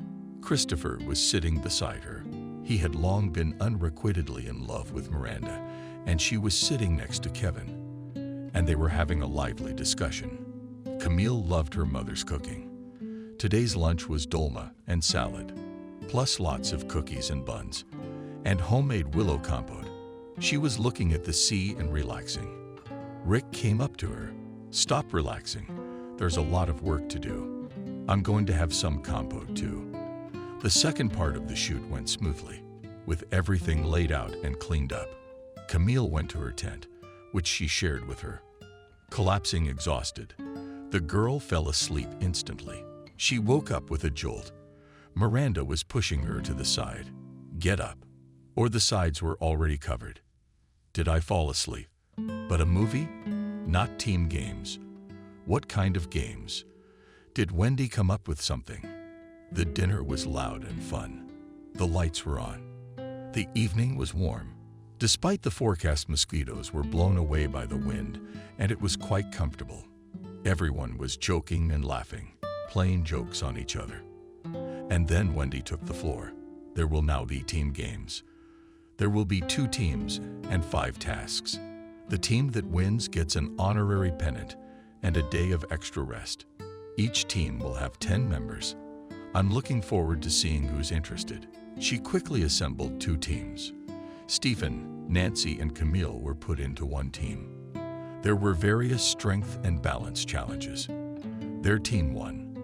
Christopher was sitting beside her. He had long been unrequitedly in love with Miranda, and she was sitting next to Kevin, and they were having a lively discussion. Camille loved her mother's cooking. Today's lunch was dolma and salad, plus lots of cookies and buns, and homemade willow compote. She was looking at the sea and relaxing. Rick came up to her. "Stop relaxing. There's a lot of work to do. I'm going to have some compote too." The second part of the shoot went smoothly, with everything laid out and cleaned up. Camille went to her tent, which she shared with her. Collapsing exhausted, the girl fell asleep instantly. She woke up with a jolt. Miranda was pushing her to the side. "Get up," or the sides were already covered. Did I fall asleep? But a movie? Not team games. What kind of games? Did Wendy come up with something? The dinner was loud and fun. The lights were on. The evening was warm. Despite the forecast, mosquitoes were blown away by the wind, and it was quite comfortable. Everyone was joking and laughing, playing jokes on each other. And then Wendy took the floor. There will now be team games. There will be 2 teams and 5 tasks. The team that wins gets an honorary pennant and a day of extra rest. Each team will have 10 members. I'm looking forward to seeing who's interested. She quickly assembled 2 teams. Stephen, Nancy, and Camille were put into one team. There were various strength and balance challenges. Their team won.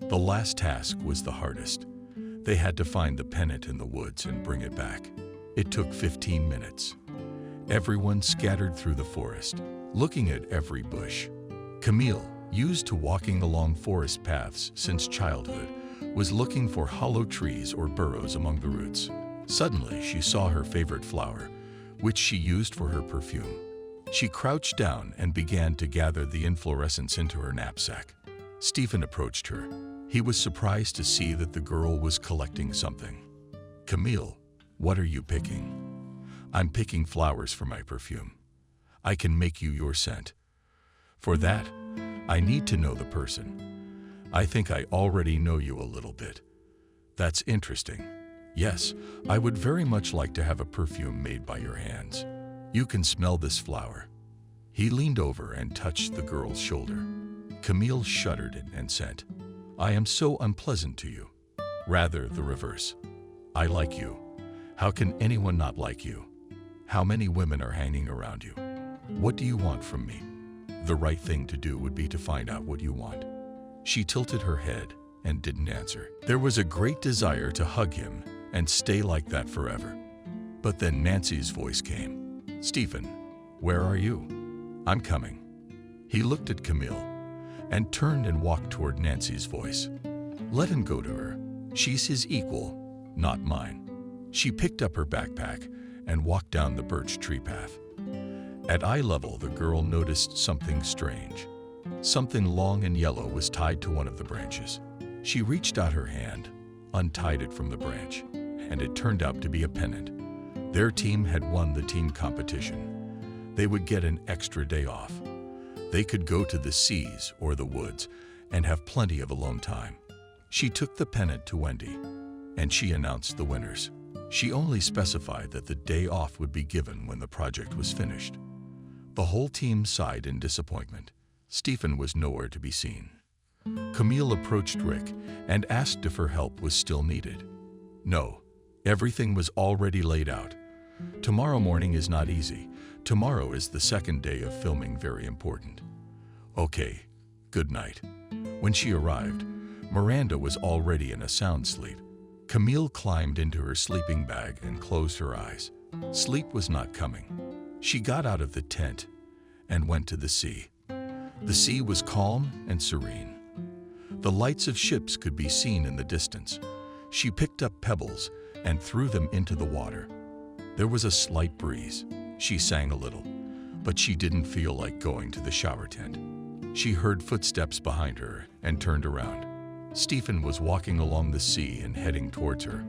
The last task was the hardest. They had to find the pennant in the woods and bring it back. It took 15 minutes. Everyone scattered through the forest, looking at every bush. Camille, used to walking along forest paths since childhood, was looking for hollow trees or burrows among the roots. Suddenly, she saw her favorite flower, which she used for her perfume. She crouched down and began to gather the inflorescence into her knapsack. Stephen approached her. He was surprised to see that the girl was collecting something. "Camille, what are you picking?" "I'm picking flowers for my perfume. I can make you your scent. For that, I need to know the person. I think I already know you a little bit." "That's interesting. Yes, I would very much like to have a perfume made by your hands. You can smell this flower." He leaned over and touched the girl's shoulder. Camille shuddered and said, "I am so unpleasant to you." "Rather the reverse. I like you. How can anyone not like you? How many women are hanging around you? What do you want from me?" The right thing to do would be to find out what you want. She tilted her head and didn't answer. There was a great desire to hug him and stay like that forever. But then Nancy's voice came. "Stephen, where are you?" "I'm coming." He looked at Camille and turned and walked toward Nancy's voice. Let him go to her. She's his equal, not mine. She picked up her backpack and walked down the birch tree path. At eye level, the girl noticed something strange. Something long and yellow was tied to one of the branches. She reached out her hand, untied it from the branch, and it turned out to be a pennant. Their team had won the team competition. They would get an extra day off. They could go to the seas or the woods and have plenty of alone time. She took the pennant to Wendy, and she announced the winners. She only specified that the day off would be given when the project was finished. The whole team sighed in disappointment. Stephen was nowhere to be seen. Camille approached Rick and asked if her help was still needed. No, everything was already laid out. Tomorrow morning is not easy. Tomorrow is the second day of filming, very important. Okay, good night. When she arrived, Miranda was already in a sound sleep. Camille climbed into her sleeping bag and closed her eyes. Sleep was not coming. She got out of the tent and went to the sea. The sea was calm and serene. The lights of ships could be seen in the distance. She picked up pebbles and threw them into the water. There was a slight breeze. She sang a little, but she didn't feel like going to the shower tent. She heard footsteps behind her and turned around. Stephen was walking along the sea and heading towards her.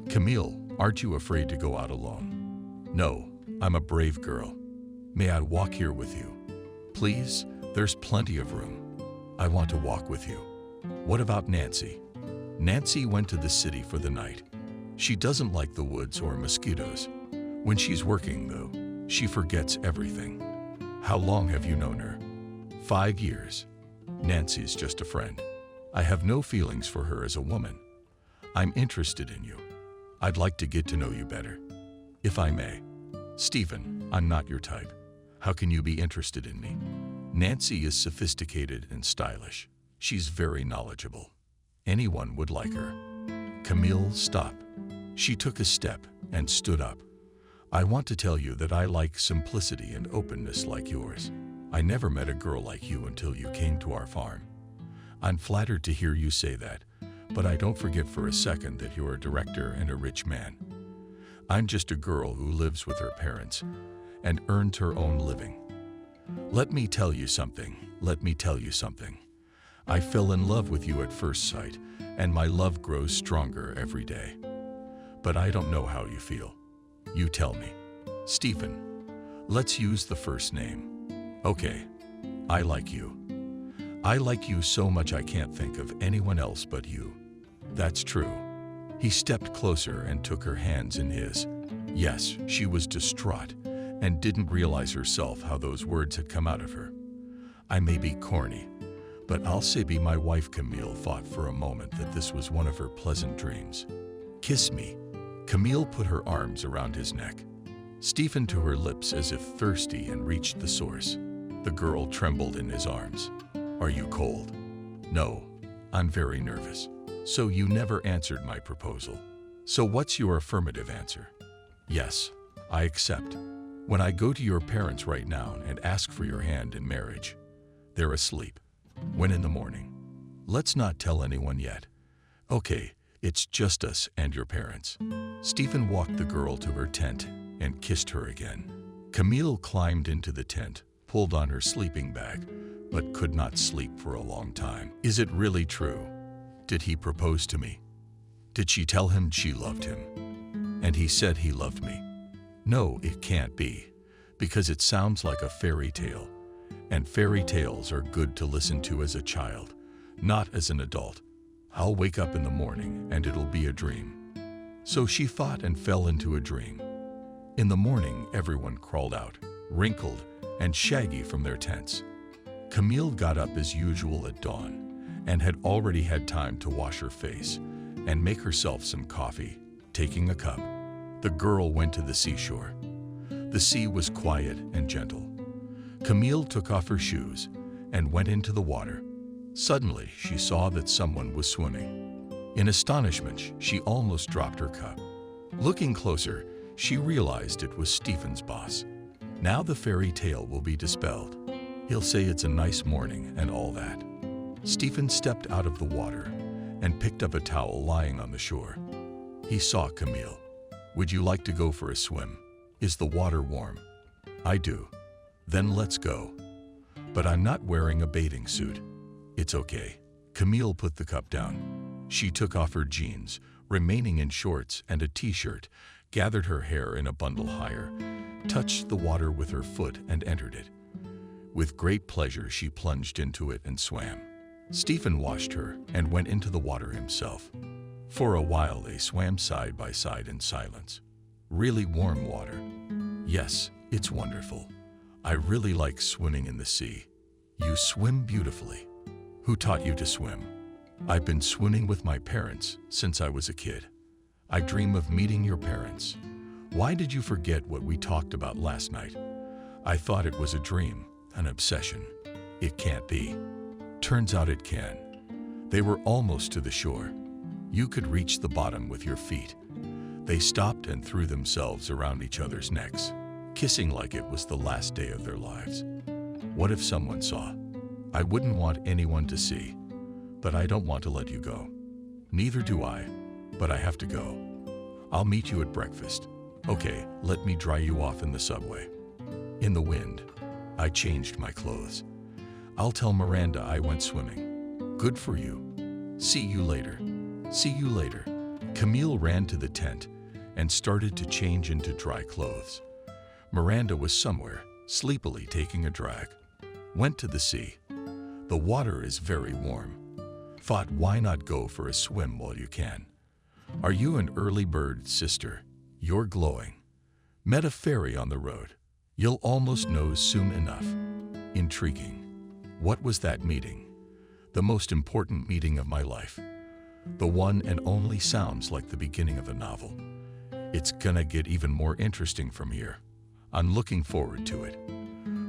Camille, aren't you afraid to go out alone? No, I'm a brave girl. May I walk here with you? Please, there's plenty of room. I want to walk with you. What about Nancy? Nancy went to the city for the night. She doesn't like the woods or mosquitoes. When she's working, though, she forgets everything. How long have you known her? 5 years. Nancy's just a friend. I have no feelings for her as a woman. I'm interested in you. I'd like to get to know you better. If I may. Stephen, I'm not your type. How can you be interested in me? Nancy is sophisticated and stylish. She's very knowledgeable. Anyone would like her. Camille, stop. She took a step and stood up. I want to tell you that I like simplicity and openness like yours. I never met a girl like you until you came to our farm. I'm flattered to hear you say that, but I don't forget for a second that you're a director and a rich man. I'm just a girl who lives with her parents and earns her own living. Let me tell you something. I fell in love with you at first sight, and my love grows stronger every day. But I don't know how you feel. You tell me. Stephen, let's use the first name. Okay, I like you. I like you so much I can't think of anyone else but you. That's true. He stepped closer and took her hands in his. Yes, she was distraught and didn't realize herself how those words had come out of her. I may be corny, but I'll say be my wife. Camille thought for a moment that this was one of her pleasant dreams. Kiss me. Camille put her arms around his neck. Stephen to her lips as if thirsty and reached the source. The girl trembled in his arms. Are you cold? No, I'm very nervous. So you never answered my proposal. So what's your affirmative answer? Yes, I accept. When I go to your parents right now and ask for your hand in marriage, they're asleep. When in the morning? Let's not tell anyone yet. Okay, it's just us and your parents. Stephen walked the girl to her tent and kissed her again. Camille climbed into the tent, pulled on her sleeping bag, but could not sleep for a long time. Is it really true? Did he propose to me? Did she tell him she loved him? And he said he loved me. No, it can't be, because it sounds like a fairy tale, and fairy tales are good to listen to as a child, not as an adult. I'll wake up in the morning and it'll be a dream. So she thought and fell into a dream. In the morning, everyone crawled out, wrinkled and shaggy from their tents. Camille got up as usual at dawn and had already had time to wash her face and make herself some coffee. Taking a cup, the girl went to the seashore. The sea was quiet and gentle. Camille took off her shoes and went into the water. Suddenly, she saw that someone was swimming. In astonishment, she almost dropped her cup. Looking closer, she realized it was Stephen's boss. Now the fairy tale will be dispelled. He'll say it's a nice morning and all that. Stephen stepped out of the water and picked up a towel lying on the shore. He saw Camille. Would you like to go for a swim? Is the water warm? I do. Then let's go. But I'm not wearing a bathing suit. It's okay. Camille put the cup down. She took off her jeans, remaining in shorts and a t-shirt, gathered her hair in a bundle higher, touched the water with her foot and entered it. With great pleasure, she plunged into it and swam. Stephen washed her and went into the water himself. For a while, they swam side by side in silence. Really warm water. Yes, it's wonderful. I really like swimming in the sea. You swim beautifully. Who taught you to swim? I've been swimming with my parents since I was a kid. I dream of meeting your parents. Why did you forget what we talked about last night? I thought it was a dream, an obsession. It can't be. Turns out it can. They were almost to the shore. You could reach the bottom with your feet. They stopped and threw themselves around each other's necks, kissing like it was the last day of their lives. What if someone saw? I wouldn't want anyone to see, but I don't want to let you go. Neither do I, but I have to go. I'll meet you at breakfast. Okay, let me dry you off in the subway. In the wind, I changed my clothes. I'll tell Miranda I went swimming. Good for you. See you later. See you later. Camille ran to the tent and started to change into dry clothes. Miranda was somewhere, sleepily taking a drag. Went to the sea. The water is very warm. Thought, why not go for a swim while you can? Are you an early bird, sister? You're glowing. Met a fairy on the road. You'll almost know soon enough. Intriguing. What was that meeting? The most important meeting of my life. The one and only sounds like the beginning of a novel. It's gonna get even more interesting from here. I'm looking forward to it.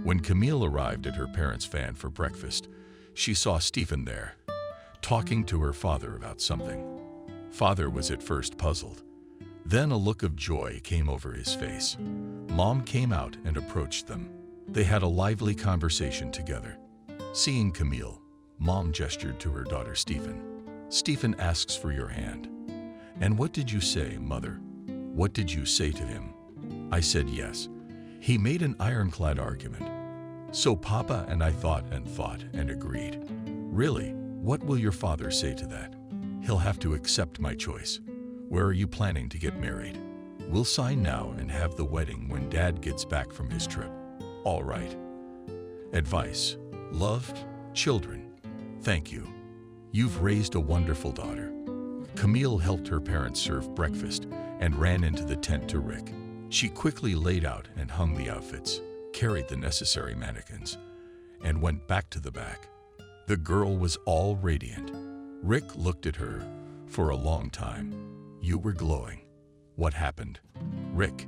When Camille arrived at her parents' van for breakfast, she saw Stephen there, talking to her father about something. Father was at first puzzled. Then a look of joy came over his face. Mom came out and approached them. They had a lively conversation together. Seeing Camille, Mom gestured to her daughter Stephen. Stephen asks for your hand. And what did you say, Mother? What did you say to him? I said yes. He made an ironclad argument. So Papa and I thought and agreed. Really, what will your father say to that? He'll have to accept my choice. Where are you planning to get married? We'll sign now and have the wedding when Dad gets back from his trip. All right. Advice. Love, children. Thank you. You've raised a wonderful daughter. Camille helped her parents serve breakfast and ran into the tent to Rick. She quickly laid out and hung the outfits, carried the necessary mannequins, and went back to the back. The girl was all radiant. Rick looked at her for a long time. You were glowing. What happened? Rick,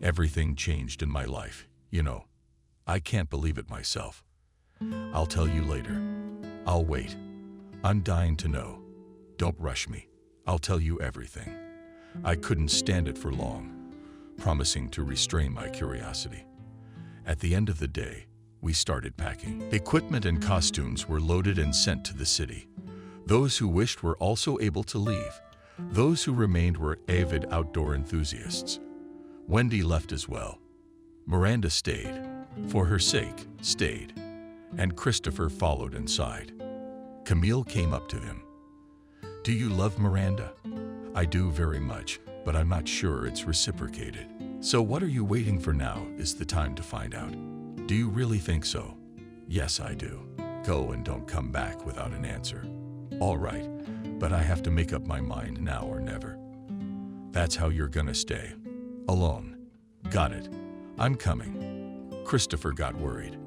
everything changed in my life, you know. I can't believe it myself. I'll tell you later. I'll wait. I'm dying to know. Don't rush me. I'll tell you everything. I couldn't stand it for long, promising to restrain my curiosity. At the end of the day, we started packing. Equipment and costumes were loaded and sent to the city. Those who wished were also able to leave. Those who remained were avid outdoor enthusiasts. Wendy left as well. Miranda stayed. For her sake, stayed. And Christopher followed and sighed. Camille came up to him. Do you love Miranda? I do very much, but I'm not sure it's reciprocated. So what are you waiting for now is the time to find out. Do you really think so? Yes, I do. Go and don't come back without an answer. All right, but I have to make up my mind now or never. That's how you're gonna stay. Alone. Got it. I'm coming. Christopher got worried.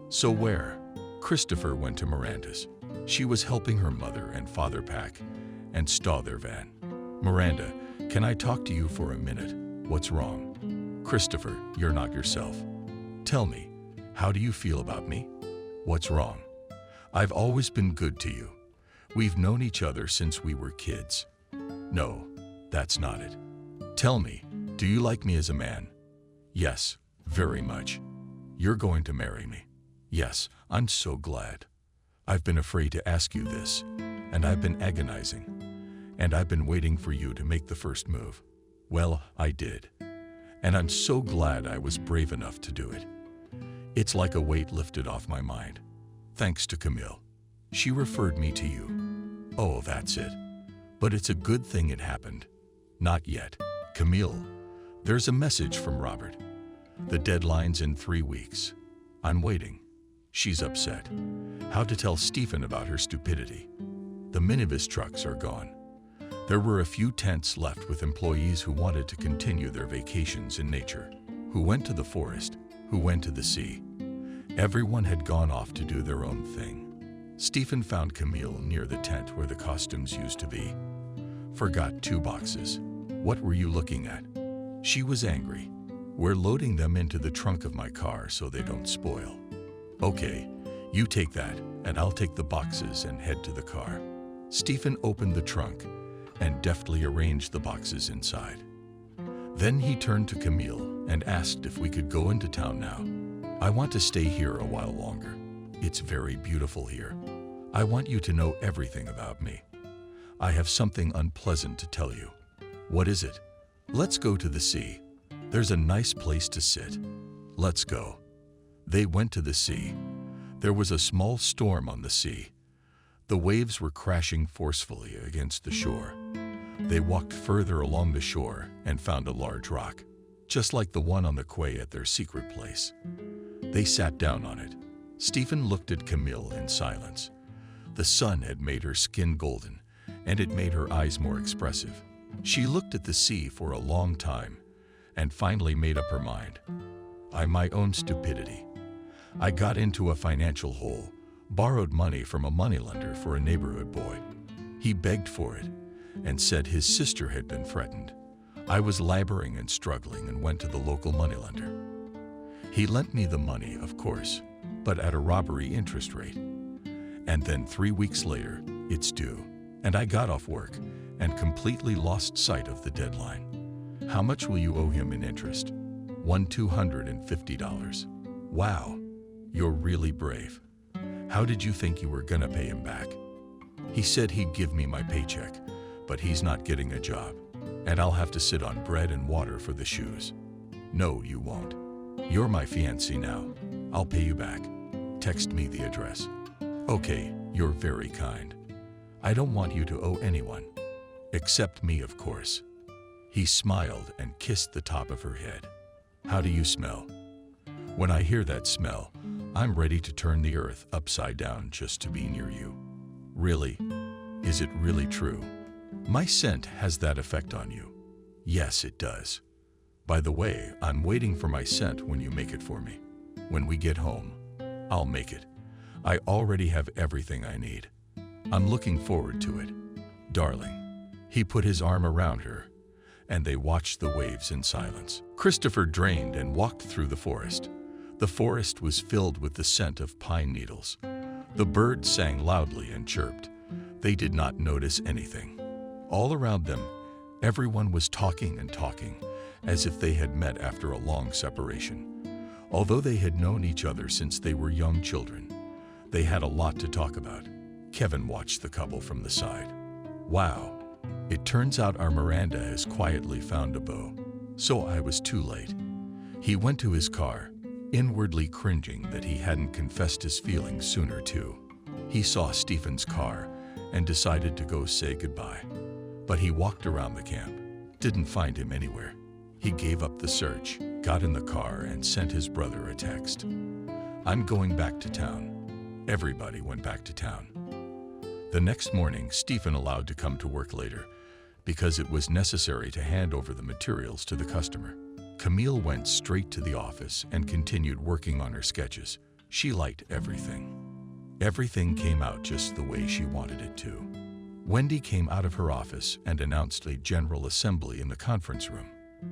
So where? Christopher went to Miranda's. She was helping her mother and father pack and stow their van. Miranda, can I talk to you for a minute? What's wrong? Christopher, you're not yourself. Tell me, how do you feel about me? What's wrong? I've always been good to you. We've known each other since we were kids. No, that's not it. Tell me, do you like me as a man? Yes, very much. You're going to marry me. Yes, I'm so glad. I've been afraid to ask you this, and I've been agonizing, and I've been waiting for you to make the first move. Well, I did, and I'm so glad I was brave enough to do it. It's like a weight lifted off my mind. Thanks to Camille. She referred me to you. Oh, that's it. But it's a good thing it happened. Not yet. Camille, there's a message from Robert. The deadline's in 3 weeks. I'm waiting. She's upset. How to tell Stephen about her stupidity. The minivis trucks are gone. There were a few tents left with employees who wanted to continue their vacations in nature, who went to the forest, who went to the sea. Everyone had gone off to do their own thing. Stephen found Camille near the tent where the costumes used to be. Forgot 2 boxes. What were you looking at? She was angry. We're loading them into the trunk of my car so they don't spoil. Okay, you take that, and I'll take the boxes and head to the car. Stephen opened the trunk and deftly arranged the boxes inside. Then he turned to Camille and asked if we could go into town now. I want to stay here a while longer. It's very beautiful here. I want you to know everything about me. I have something unpleasant to tell you. What is it? Let's go to the sea. There's a nice place to sit. Let's go. They went to the sea. There was a small storm on the sea. The waves were crashing forcefully against the shore. They walked further along the shore and found a large rock, just like the one on the quay at their secret place. They sat down on it. Stephen looked at Camille in silence. The sun had made her skin golden, and it made her eyes more expressive. She looked at the sea for a long time and finally made up her mind. My own stupidity. I got into a financial hole, borrowed money from a moneylender for a neighborhood boy. He begged for it and said his sister had been threatened. I was laboring and struggling and went to the local moneylender. He lent me the money, of course, but at a robbery interest rate. And then 3 weeks later, it's due, and I got off work and completely lost sight of the deadline. How much will you owe him in interest? $250. Wow, you're really brave. How did you think you were gonna pay him back? He said he'd give me my paycheck, but he's not getting a job, and I'll have to sit on bread and water for the shoes. No, you won't. You're my fiancé now. I'll pay you back. Text me the address. Okay, you're very kind. I don't want you to owe anyone. Except me, of course. He smiled and kissed the top of her head. How do you smell? When I hear that smell, I'm ready to turn the earth upside down just to be near you. Really? Is it really true? My scent has that effect on you. Yes, it does. By the way, I'm waiting for my scent when you make it for me. When we get home, I'll make it. I already have everything I need. I'm looking forward to it. Darling. He put his arm around her, and they watched the waves in silence. Christopher drained and walked through the forest. The forest was filled with the scent of pine needles. The birds sang loudly and chirped. They did not notice anything. All around them, everyone was talking and talking, as if they had met after a long separation. Although they had known each other since they were young children, they had a lot to talk about. Kevin watched the couple from the side. Wow. It turns out our Miranda has quietly found a beau. So I was too late. He went to his car, inwardly cringing that he hadn't confessed his feelings sooner too. He saw Stephen's car and decided to go say goodbye. But he walked around the camp, didn't find him anywhere. He gave up the search, got in the car and sent his brother a text. I'm going back to town. Everybody went back to town. The next morning, Stephen allowed to come to work later because it was necessary to hand over the materials to the customer. Camille went straight to the office and continued working on her sketches. She liked everything. Everything came out just the way she wanted it to. Wendy came out of her office and announced a general assembly in the conference room.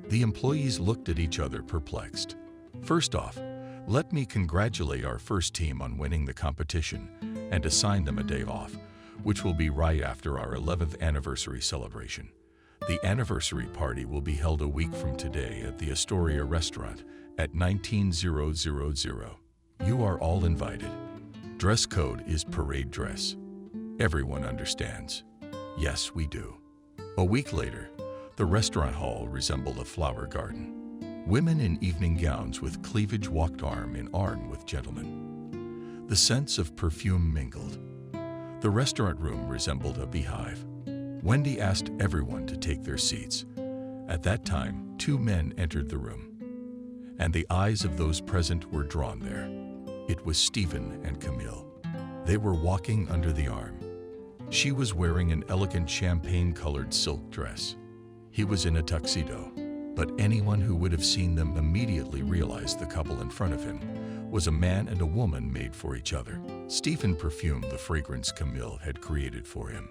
The employees looked at each other perplexed. First off, let me congratulate our first team on winning the competition and assign them a day off, which will be right after our 11th anniversary celebration. The anniversary party will be held a week from today at the Astoria restaurant at 19000. You are all invited. Dress code is parade dress. Everyone understands. Yes, we do. A week later, the restaurant hall resembled a flower garden. Women in evening gowns with cleavage walked arm in arm with gentlemen. The scents of perfume mingled. The restaurant room resembled a beehive. Wendy asked everyone to take their seats. At that time, 2 men entered the room, and the eyes of those present were drawn there. It was Stephen and Camille. They were walking under the arm. She was wearing an elegant champagne-colored silk dress. He was in a tuxedo, but anyone who would have seen them immediately realized the couple in front of him was a man and a woman made for each other. Stephen perfumed the fragrance Camille had created for him.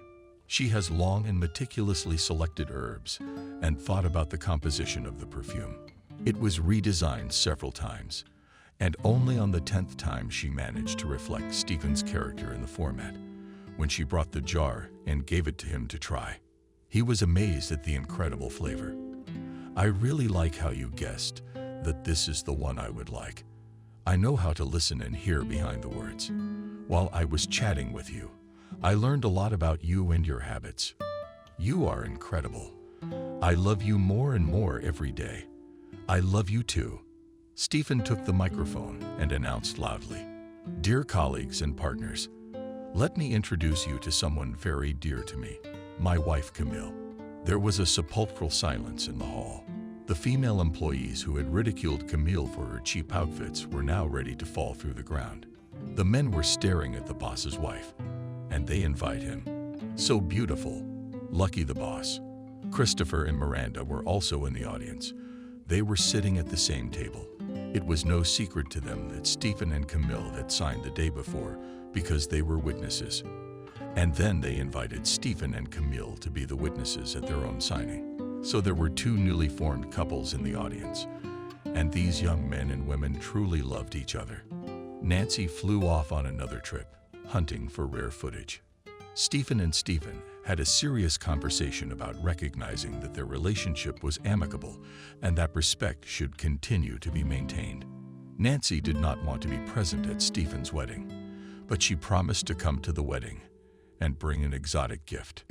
She has long and meticulously selected herbs and thought about the composition of the perfume. It was redesigned several times, and only on the 10th time she managed to reflect Stephen's character in the format, when she brought the jar and gave it to him to try. He was amazed at the incredible flavor. "I really like how you guessed that this is the one I would like. I know how to listen and hear behind the words. While I was chatting with you, I learned a lot about you and your habits. You are incredible. I love you more and more every day. I love you too." Stephen took the microphone and announced loudly, "Dear colleagues and partners, let me introduce you to someone very dear to me, my wife Camille." There was a sepulchral silence in the hall. The female employees who had ridiculed Camille for her cheap outfits were now ready to fall through the ground. The men were staring at the boss's wife, and they invite him. So beautiful. Lucky the boss. Christopher and Miranda were also in the audience. They were sitting at the same table. It was no secret to them that Stephen and Camille had signed the day before because they were witnesses. And then they invited Stephen and Camille to be the witnesses at their own signing. So there were two newly formed couples in the audience, and these young men and women truly loved each other. Nancy flew off on another trip, hunting for rare footage. Stephen and Stephen had a serious conversation about recognizing that their relationship was amicable and that respect should continue to be maintained. Nancy did not want to be present at Stephen's wedding, but she promised to come to the wedding and bring an exotic gift.